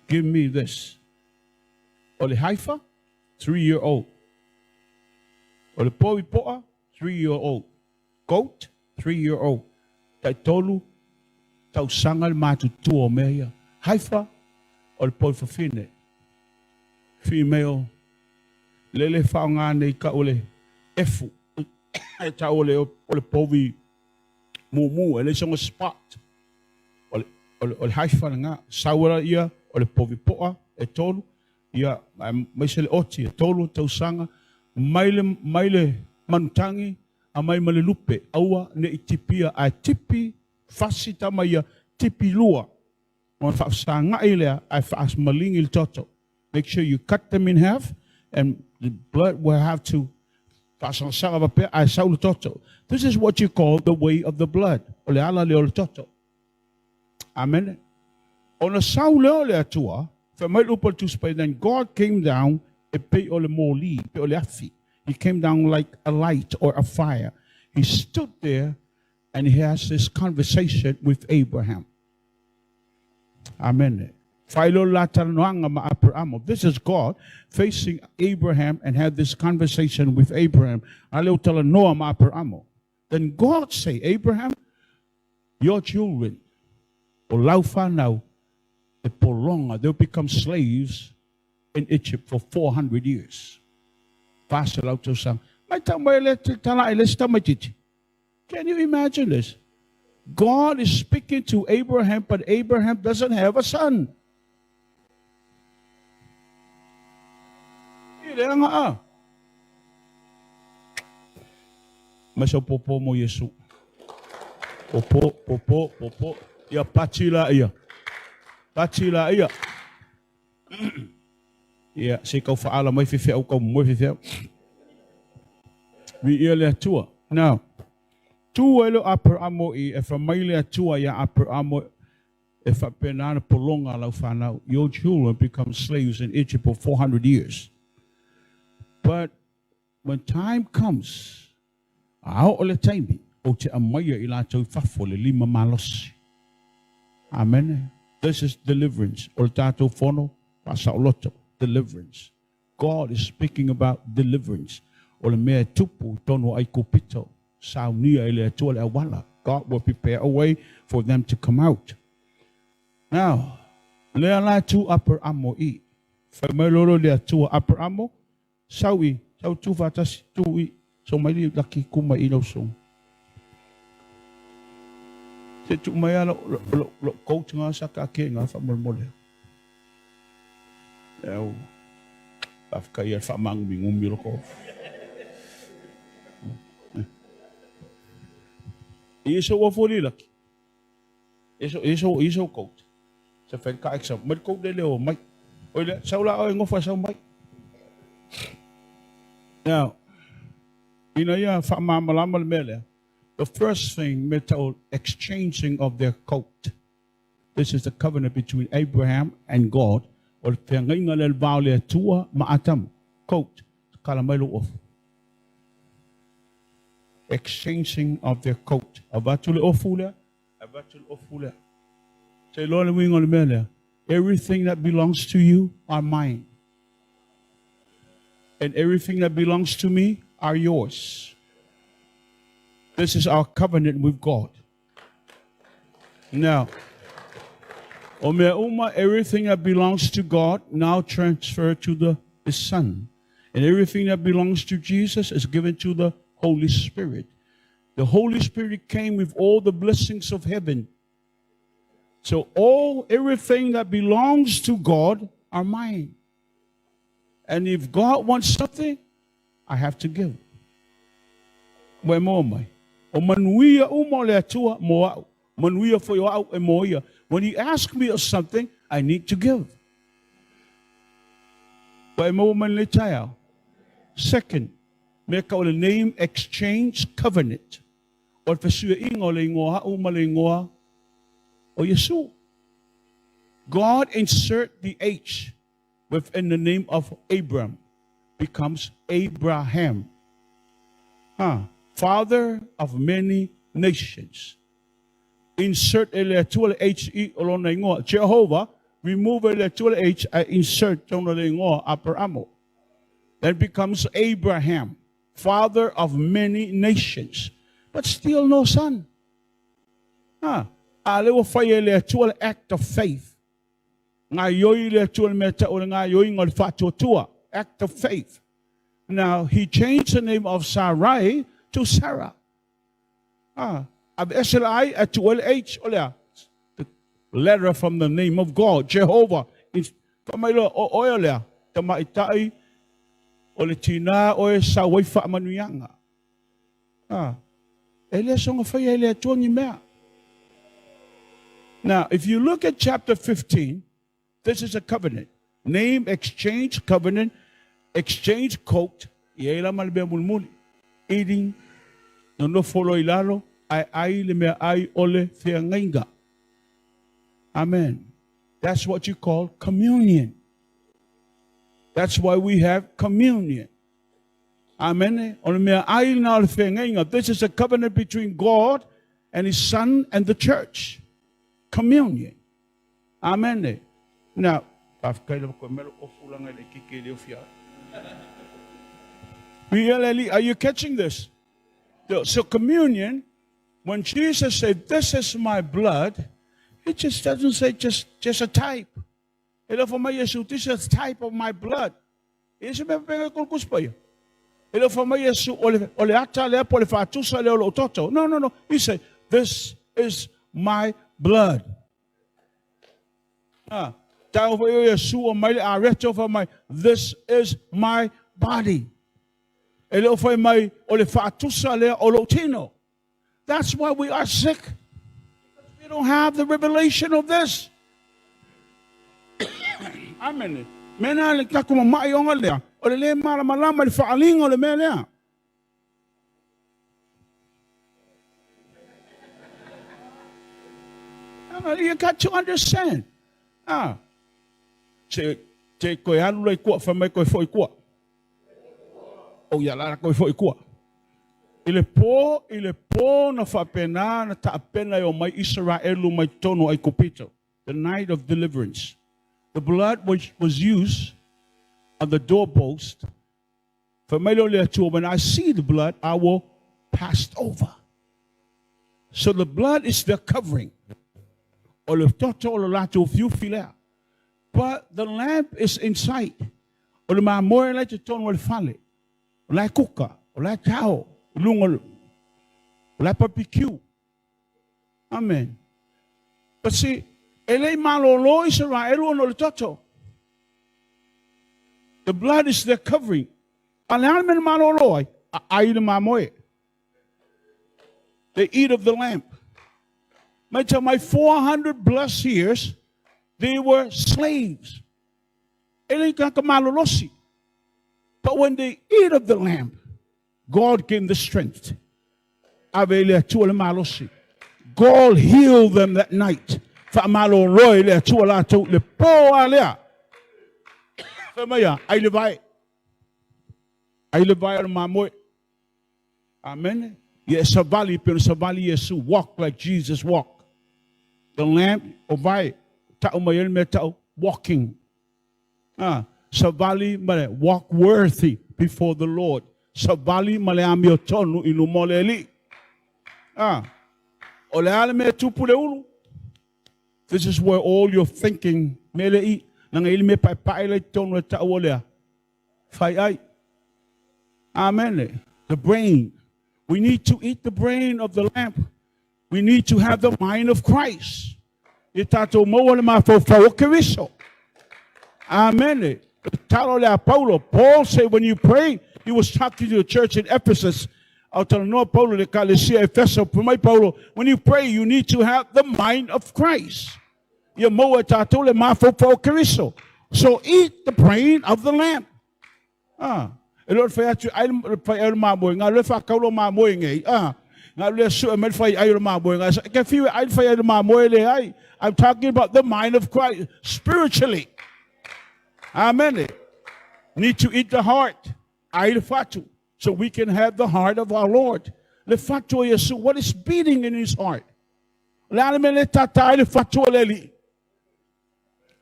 give me this. Oli Haifa, 3-year-old. Oli Poi Poa, 3-year-old. Goat, 3-year-old. Taitolu, tau sangal matu tuo meia. Haifa, or poi fafine. Female, lele faungane ka ole efu. Ta ole povi mumu, ele song spot. Ole haifa nga, sawara ia, ole povi poa, tolu. Ia, maisele oti, tolu, tau sanga. Maile manutangi, amai malelupe, aua ne itipia a tipi fasita maya tipi lua. On fasanga Elia, I fast malingil toto. Make sure you cut them in half, and the blood will have to. This is what you call the way of the blood. Amen. On a Saul Atua, then God came down. He came down like a light or a fire. He stood there and he has this conversation with Abraham. Amen. This is God facing Abraham and had this conversation with Abraham. Then God say, Abraham, your children, now, they'll become slaves in Egypt for 400 years. Can you imagine this? God is speaking to Abraham, but Abraham doesn't have a son. Masa popo mo Yesu. Popo. Ya pachila iya. Pachila iya. Ya, si kau faala mai fifi au kau mo fifi. Vi Elia Atua. Now, tuelo upper amo if a mile Atua ya upper amo if a penana polonga la fana, your children become slaves in Egypt for 400 years. But when time comes, amen. This is deliverance. Deliverance. God is speaking about deliverance. God will prepare a way for them to come out. Now, Leala tu upper amo e. Fameloro le tu upper amo. Sawi, sau tu vatas tu so mai laki kuma ino so. Se tu mai lo coach nga sa ka ke nga fa molmole. Eu afka ia fa mang bingum milko. Isso o foli laki. Isso coach. Se fen ka exam, met coach de leo mai. Olha, sau la o ngofa sau mai. Now, the first thing, exchanging of their coat. This is the covenant between Abraham and God. Coat. exchanging of their coat. Abatule ofula, abatule ofula. Say, Lord, we on the everything that belongs to you are mine. And everything that belongs to me are yours. This is our covenant with God. Now, everything that belongs to God now transferred to the Son. And everything that belongs to Jesus is given to the Holy Spirit. The Holy Spirit came with all the blessings of heaven. So everything that belongs to God are mine. And if God wants something, I have to give. When you ask me of something, I need to give. Second, make our name exchange covenant. God insert the H within the name of Abram, becomes Abraham. Father of many nations. Insert Elia H Jehovah, remove Elia H, insert Abramo. That becomes Abraham, father of many nations, but still no son. Act of faith. Act of faith. Now he changed the name of Sarai to Sarah. Esera H. The letter from the name of God, Jehovah. Now, if you look at chapter 15, this is a covenant. Name, exchange, covenant, exchange, coat. Eating, no follow ilalo, I ole fiangainga. Amen. That's what you call communion. That's why we have communion. Amen. This is a covenant between God and His Son and the church. Communion. Amen. Now, are you catching this? So communion, when Jesus said, "This is my blood," it just doesn't say just a type. This is a type of my blood. No. He said, "This is my blood." This is my body. That's why we are sick. We don't have the revelation of this. Amen. You got to understand. Oh ya la ko foi ko. Ile po na fa pena na ta pena yo mai Israelu mai tono ai kopito. The night of deliverance. The blood which was used on the doorpost. For when I see the blood, I will pass over. So the blood is the covering. But the lamp is inside. Like cooker, like cow, like barbecue. Amen. But see, the blood is their covering. They eat of the lamp. My 400 plus years, they were slaves. But when they eat of the lamb, God gave the strength. God healed them that night. Amen. Yes, sabali pero sabali Yesu walk like Jesus walked. The lamp obay tao mayel me tao walking. Sabali male walk worthy before the Lord. Sabali male amio tonu inumoleli. Ole ale me tupule ulu. This is where all your thinking mele I nang ilme pa paile tonu tao olea. Fai ai. Amen. The brain. We need to eat the brain of the lamp. We need to have the mind of Christ. Itato mo'ole ma fo keviso. Amen. Paul said when you pray, he was talking to the church in Ephesus. When you pray, you need to have the mind of Christ. So eat the brain of the lamp. I'm talking about the mind of Christ spiritually. Amen. Need to eat the heart. So we can have the heart of our Lord. What is beating in his heart?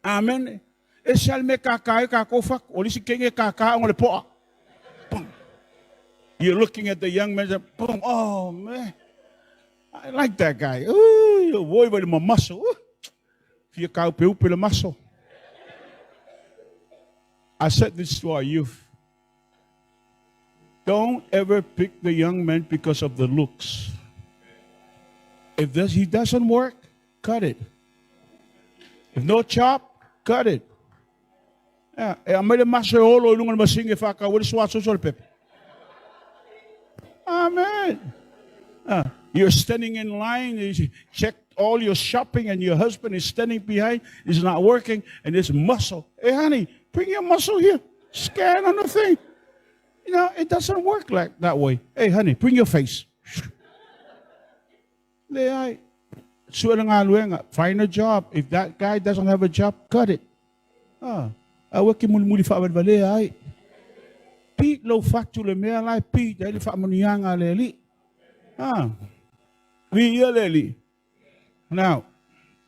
Amen. You're looking at the young man and boom, oh man, I like that guy. Ooh, you're worried about my muscle. Muscle. I said this to our youth. Don't ever pick the young man because of the looks. If he doesn't work, cut it. If no chop, cut it. Amen. You're standing in line, you check all your shopping, and your husband is standing behind, is not working, and it's muscle. Hey, honey, bring your muscle here. Scan on the thing. You know, it doesn't work like that way. Hey, honey, bring your face. Find a job. If that guy doesn't have a job, cut it. Pete lo factu le mea lai Pete ele fa manianga leli. We leli. Now,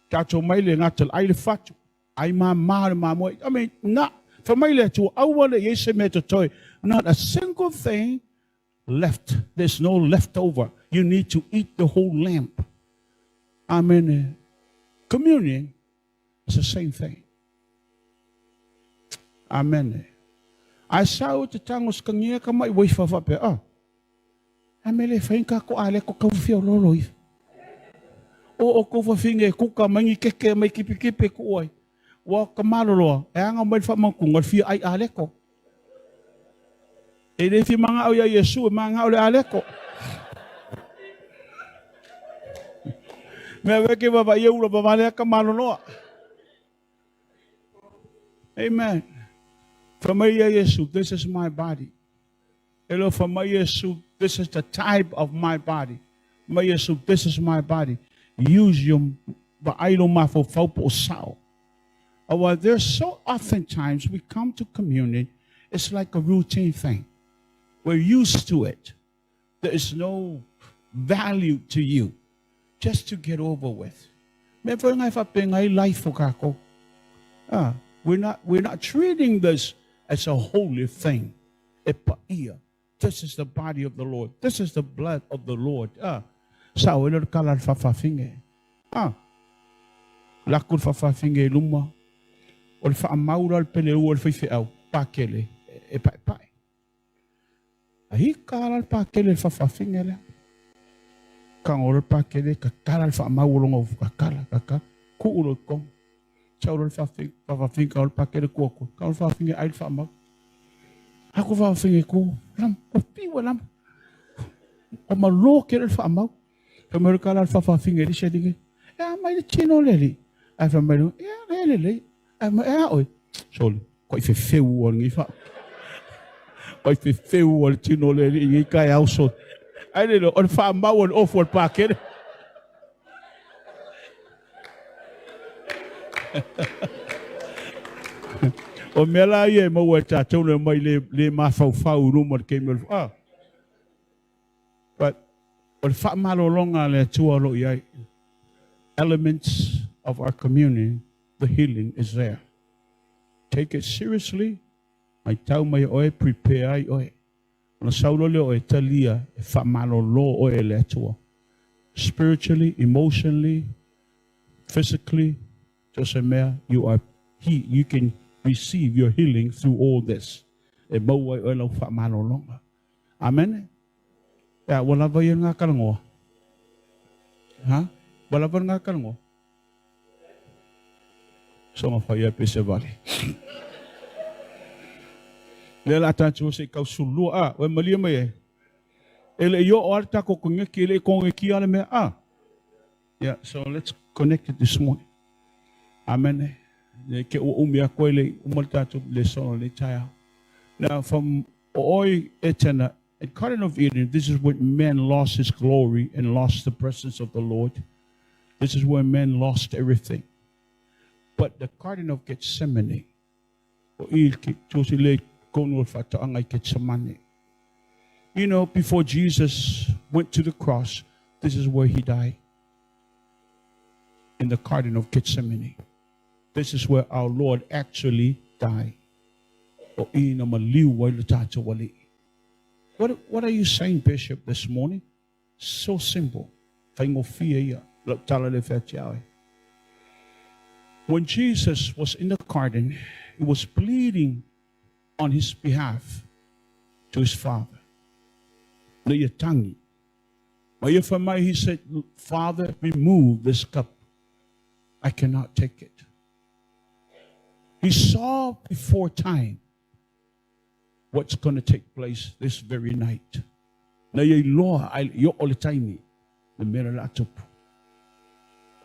tato mai le ngatal ai le factu. Ai ma mo. I mean, not for mai le tu awale yese me to toy. Not a single thing left. There's no leftover. You need to eat the whole lamp. Amen. Communion is the same thing. Amen. I saw the tangos kangia kamay way fa pe amele fain ka ko ale ko ka fio loloi o ko fa finge ku ka mangi keke mai kipi ko oi wa ka malolo e anga mai fa man ku fi ai ale ko e le fi manga o ya Yesu manga o le ale ko me ve ke baba ye ulo baba le ka malolo. Amen. Familia Yesu, this is my body. Hello, Familia Yesu, this is the type of my body. Familia Yesu, this is my body. Use your for sao. Well, there's so often times we come to communion, it's like a routine thing. We're used to it. There is no value to you, just to get over with. We're not treating this as a holy thing. This is the body of the Lord. This is the blood of the Lord. Lakul fafafinge luma. Ol fa amaura pele ol fi au pakele e pai pai. Ahi kala pakele fafafinge le. Kang ol pakele ka kala fa amaulong of kaka ku ulo kong. Chaurol fafafinge ol pakele koko. Kang fafafinge ai fa ama. Aku fafafinge ku lam opi walam. O malo kele fa ama. Famel kala fafafinge di shedinge. Ya mai chino leli. Ai famel ya leli. Oi, sorry, quite few one if quite few one chino le guy also. I don't know on farm one off what packet. O mela ye mo weta chone mai le ma fa room what came but O le whaamalolonga le atua lo iai. Elements of our communion, the healing is there. Take it seriously. Mai tau mai oe, prepare ai oe. Ona saulo le oe talia e whaamalolo oe le atua. Spiritually, emotionally, physically, just a mea, you can receive your healing through all this. E mau ai oe lau whaamalolonga. Amen. Ya, wala ba yun nga kalangoa? Ha? Wala ba nga kalangoa? So nga whaya pese vale. Lela atantua se kau sulua. We malia mai e. Ele yo o alta ko kongeki, ele kongeki ale me. Yeah, so let's connect it this morning. Amen. Ke o umia ko ele umaltatu le sono le taya. Now from oi etena, at Garden of Eden, this is when man lost his glory and lost the presence of the Lord. This is where man lost everything. But the Garden of Gethsemane, you know, before Jesus went to the cross, this is where he died. In the Garden of Gethsemane. This is where our Lord actually died. What are you saying, Bishop, this morning? So simple. When Jesus was in the garden, he was pleading on his behalf to his Father. He said, Father, remove this cup. I cannot take it. He saw before time what's going to take place this very night.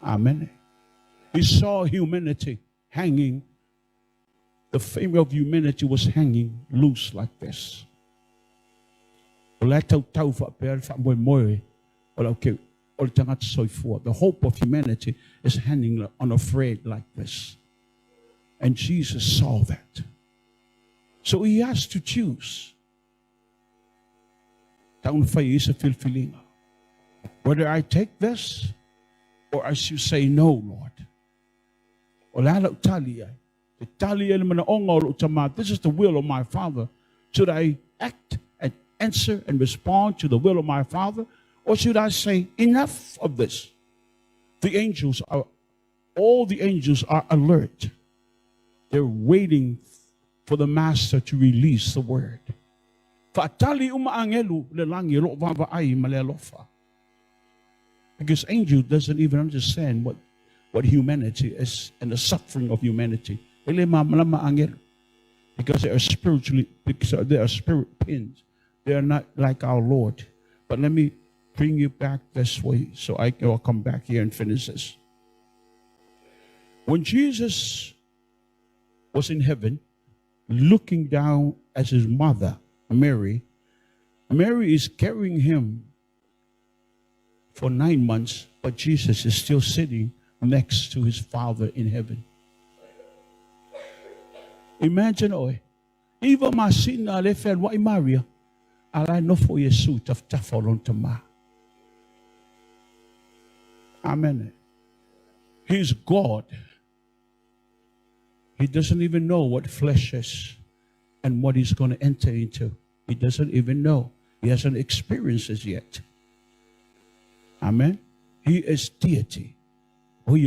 Amen. He saw humanity hanging. The frame of humanity was hanging loose like this. The hope of humanity is hanging on a thread like this. And Jesus saw that. So he has to choose. Whether I take this or I should say no, Lord. This is the will of my Father. Should I act and answer and respond to the will of my Father? Or should I say, enough of this? All the angels are alert. They're waiting for the Master to release the word. Because angel doesn't even understand what humanity is and the suffering of humanity. Because they are they are spirit pins. They are not like our Lord. But let me bring you back this way so I will come back here and finish this. When Jesus was in heaven, looking down at his mother, Mary is carrying him for 9 months, but Jesus is still sitting next to his Father in heaven. Imagine, even my sin, I left and why Maria, I know for your suit of tafalon to ma. Amen. He's God. He doesn't even know what flesh is and what he's going to enter into. He doesn't even know. He hasn't experienced it yet. Amen. He is deity. Now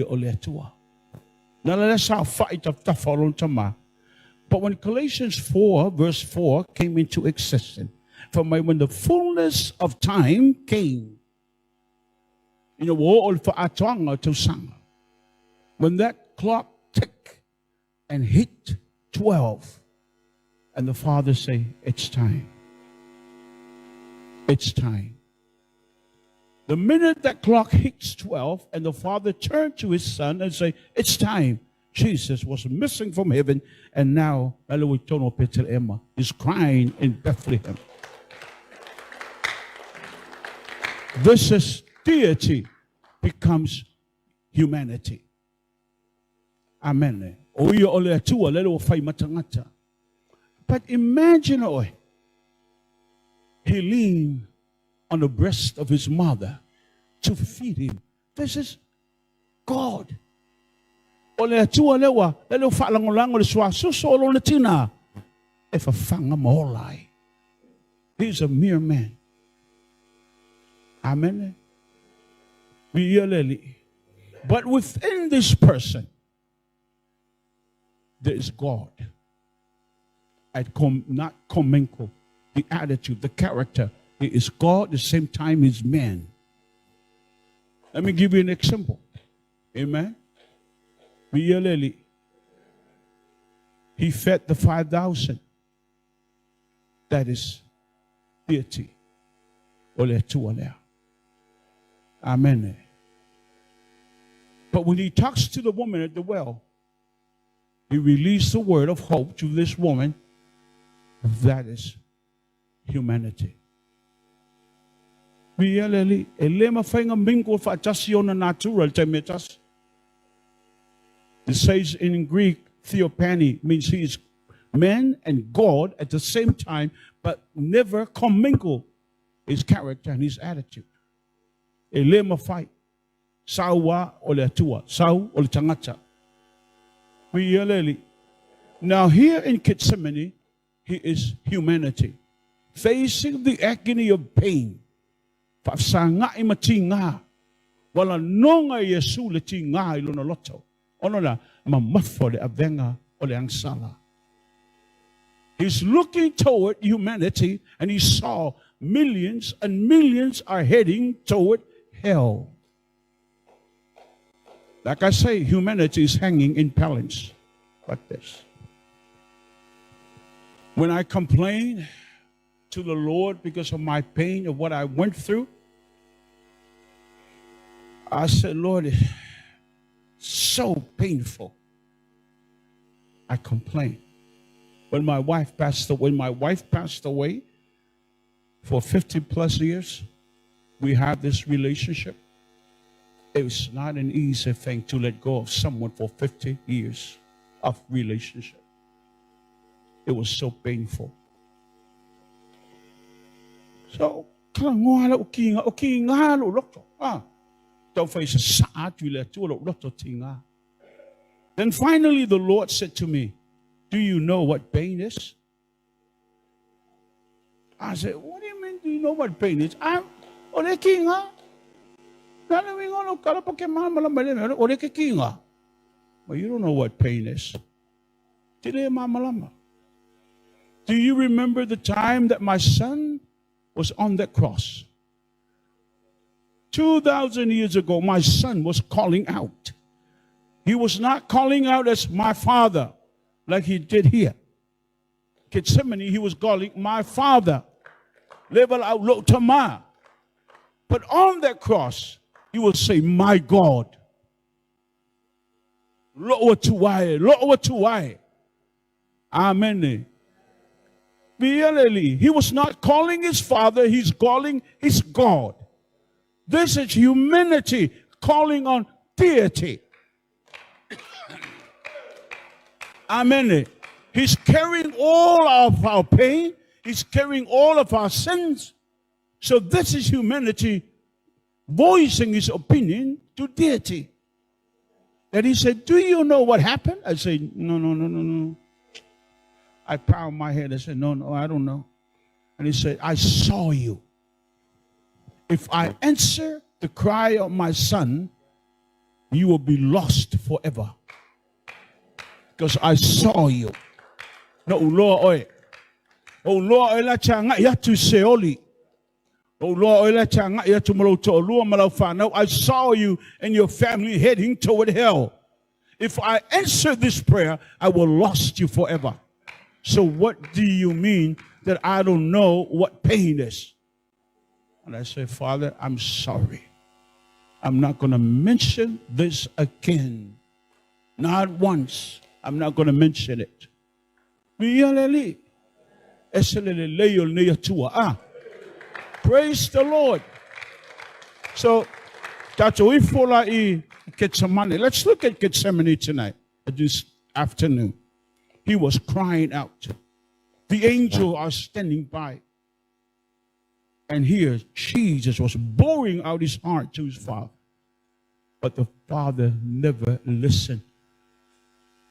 that's our fight of tafalon tama. But when Galatians 4 verse 4 came into existence, from when the fullness of time came, when that clock ticked and hit 12, and the Father say, it's time. It's time. The minute that clock hits 12 and the Father turned to his Son and say, it's time, Jesus was missing from heaven, and now is crying in Bethlehem. This is deity becomes humanity. Amen. But imagine, he leaned on the breast of his mother to feed him. This is God. Ole atua lewa, lelo whaalangolango le swa, susolo na tina. E whawhanga maolai. He's a mere man. Amen. But within this person, there is God. Not commingle, the attitude, the character. He is God, at the same time he's man. Let me give you an example. Amen. He fed the 5,000. That is deity. Amen. But when he talks to the woman at the well, he released the word of hope to this woman. That is humanity. It says in Greek, theophany means he is man and God at the same time, but never commingle his character and his attitude. Elema fight. Sawa ole atua. Sau ole tangata. Now here in Gethsemane, he is humanity. Facing the agony of pain. Wala nonga Yesu le tinga ilona loto. Onola mamafo le avenga ole angsala. He's looking toward humanity and he saw millions and millions are heading toward hell. Like I say, humanity is hanging in balance like this. When I complain to the Lord because of my pain of what I went through, I said, Lord, it's so painful. I complain. When my wife passed away for 50 plus years, we had this relationship. It was not an easy thing to let go of someone for 50 years of relationship. It was so painful. So, don't face Then finally the Lord said to me, do you know what pain is? I said, what do you mean, do you know what pain is? But you don't know what pain is. Do you remember the time that my son was on that cross? 2,000 years ago, my son was calling out. He was not calling out as my father like he did here. Gethsemane, he was calling my father. Level out low tama. But on that cross, he will say, my God. Lower to I. Amen. He was not calling his father, he's calling his God. This is humanity calling on deity. Amen. He's carrying all of our pain. He's carrying all of our sins. So this is humanity voicing his opinion to deity. And he said, do you know what happened? I said, no. I pounded my head. I said, no, I don't know. And he said, I saw you. If I answer the cry of my son, you will be lost forever. Because I saw you. No, Lord, oh Lord, la changa ya tu seoli. Oh Lord, la changa ya tu maloto lua malafano. I saw you and your family heading toward hell. If I answer this prayer, I will lost you forever. So what do you mean that I don't know what pain is? And I say, Father, I'm sorry. I'm not going to mention this again. Not once. I'm not going to mention it. Praise the Lord. So, let's look at Gethsemane tonight, this afternoon. He was crying out. The angels are standing by. And here Jesus was pouring out his heart to his Father. But the Father never listened.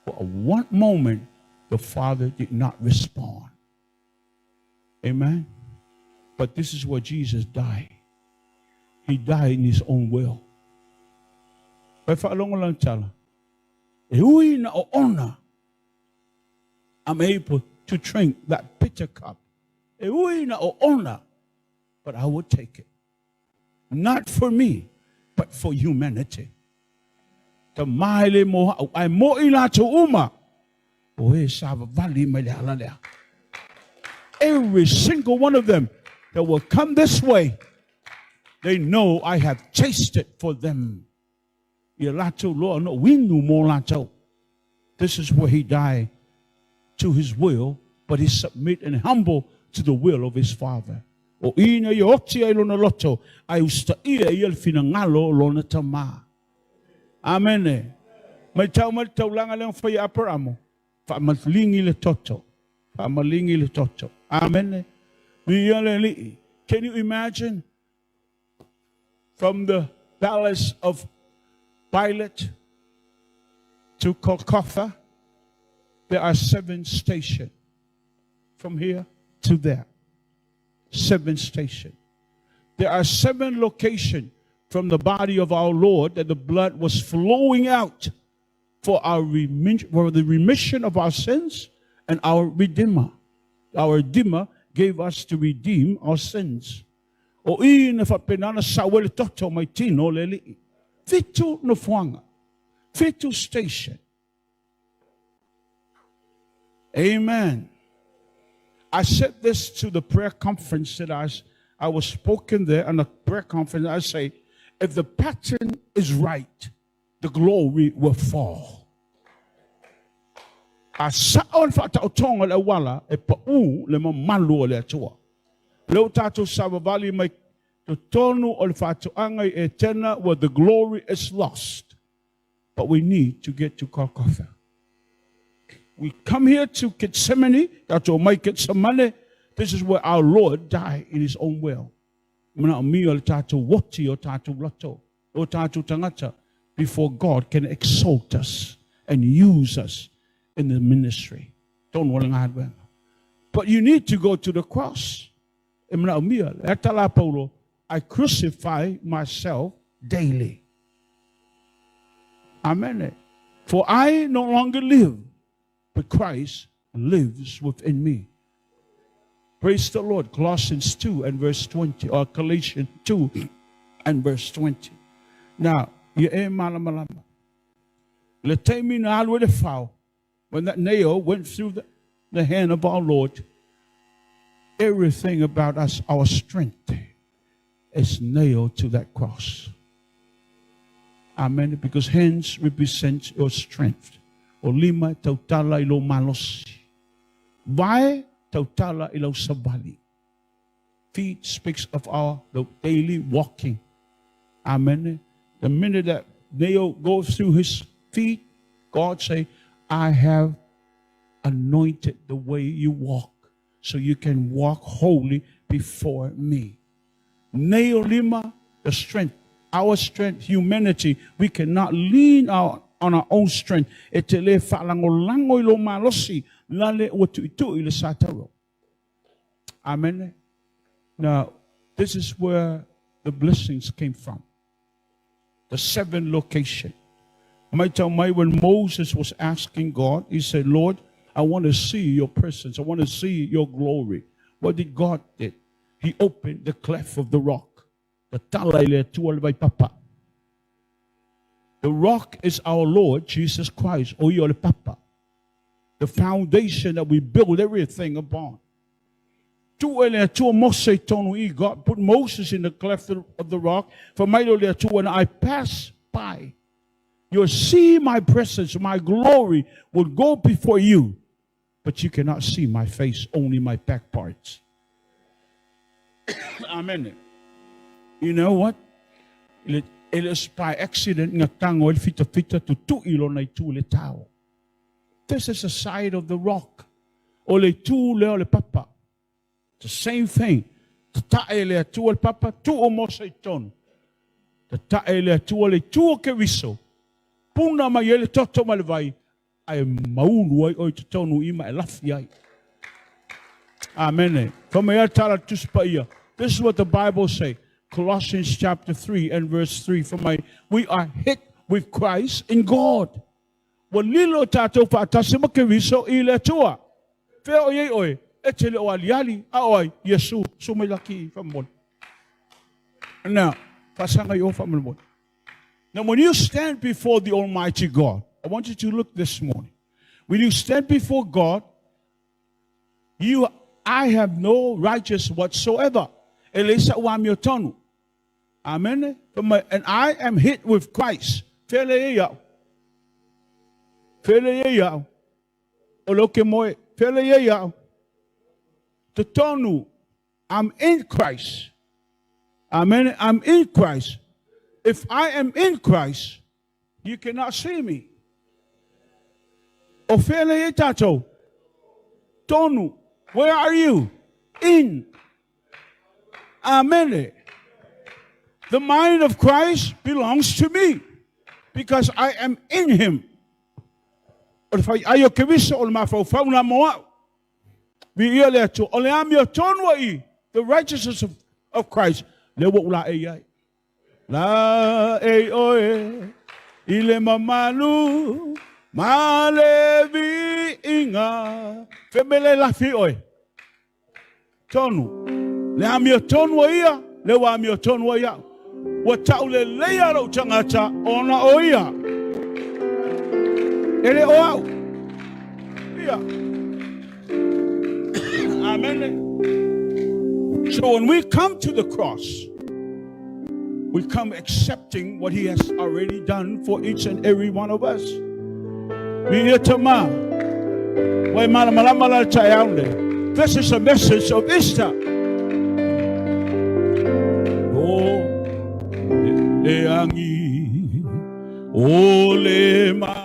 For one moment, the Father did not respond. Amen? But this is where Jesus died. He died in his own will. I'm able to drink that bitter cup. But I will take it. Not for me, but for humanity. Every single one of them that will come this way, they know I have tasted for them. This is where he died to his will, but he submitted and humble to the will of his Father. Amen. May tau lang lang faya aparamo. Fa matlingi le toto. Fa malingi le toto. Amen. Can you imagine from the palace of Pilate to Golgotha, there are 7 stations. From here to there. 7 stations. There are 7 locations from the body of our Lord that the blood was flowing out for the remission of our sins and our Redeemer. Our Redeemer gave us to redeem our sins. O ina fa penana sawel toto mai tino leli. Fitu no fuanga. Fitu station. Amen. I said this to the prayer conference that I was spoken there on the prayer conference. I say, if the pattern is right, the glory will fall. Asaon fata otonga le wala e pa u le malu le atua. Leo tato sabavali mai to tonu olfato angai eterna where the glory is lost. But we need to get to Golgotha. We come here to Gethsemane, to make Gethsemane. This is where our Lord died in his own will. Before God can exalt us and use us in the ministry. But you need to go to the cross. I crucify myself daily. Amen. For I no longer live, but Christ lives within me. Praise the Lord. Colossians 2 and verse 20, or Galatians 2 and verse 20. Now, when that nail went through the hand of our Lord, everything about us, our strength, is nailed to that cross. Amen. Because hands represent your strength. Olima tautala ilo malos. Vai tautala ilo sabali. Feet speaks of our daily walking. Amen. The minute that nail goes through his feet, God say, I have anointed the way you walk, so you can walk holy before me. Nail lima, the strength, our strength, humanity, we cannot lean on our own strength. Amen. Now, this is where the blessings came from. The 7 locations. When Moses was asking God, he said, Lord, I want to see your presence. I want to see your glory. What did God do? He opened the cleft of the rock. The rock is our Lord Jesus Christ. The foundation that we build everything upon. God put Moses in the cleft of the rock. When I pass by, you'll see my presence, my glory will go before you. But you cannot see my face, only my back parts. Amen. You know what? It is by accident this is the side of the rock. The same thing. tae le atua le papa, tu o mosa I tonu. Tae le atua le tua ke wiso. Puna mai ele toto ma le vai. Ai maunu ai oi te tonu ima e lafi ai. Amen. This is what the Bible says. Colossians chapter 3 and verse 3. We are hid with Christ in God. Walilo tato patasima keviso ile tua. Feo ye oi. Etele o aliali. Aoi. Yesu. Sumelaki famon. Now, pasanga yo famon. Now, when you stand before the Almighty God, I want you to look this morning. When you stand before God, I have no righteous whatsoever. Elisa wamiotonu. Amen. And I am hid with Christ. Fele yao. Oloke moe. Fele yao. Totonu. I'm in Christ. Amen. I'm in Christ. If I am in Christ, you cannot see me. Ofele tato. Tonu. Where are you? In. Amen. The mind of Christ belongs to me because I am in Him. The righteousness of Christ. La oe ile mamanu malevi inga femele la fi oe tonu le amio tonu ia le wa amio tonu ia wa taule le ya ro tangata ona oia ele oau ia amen. So when we come to the cross, we come accepting what He has already done for each and every one of us. This is a message of Easter. Oh, leangi, oh lema.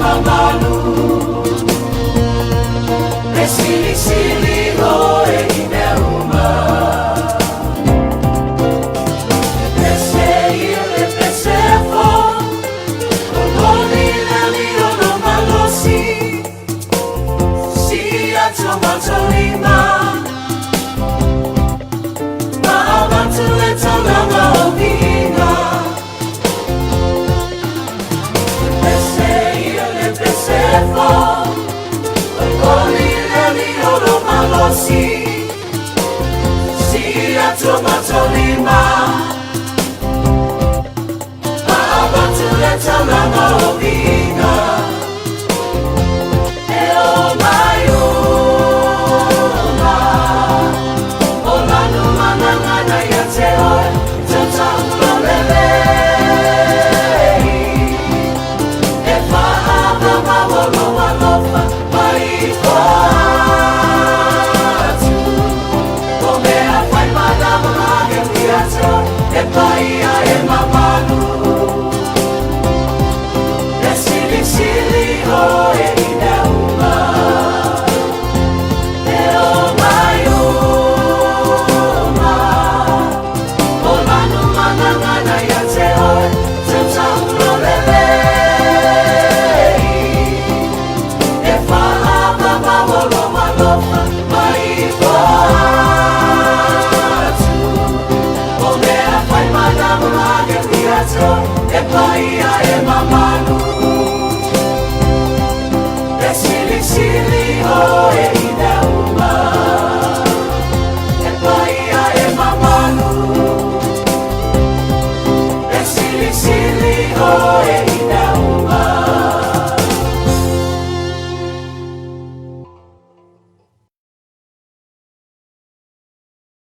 Mama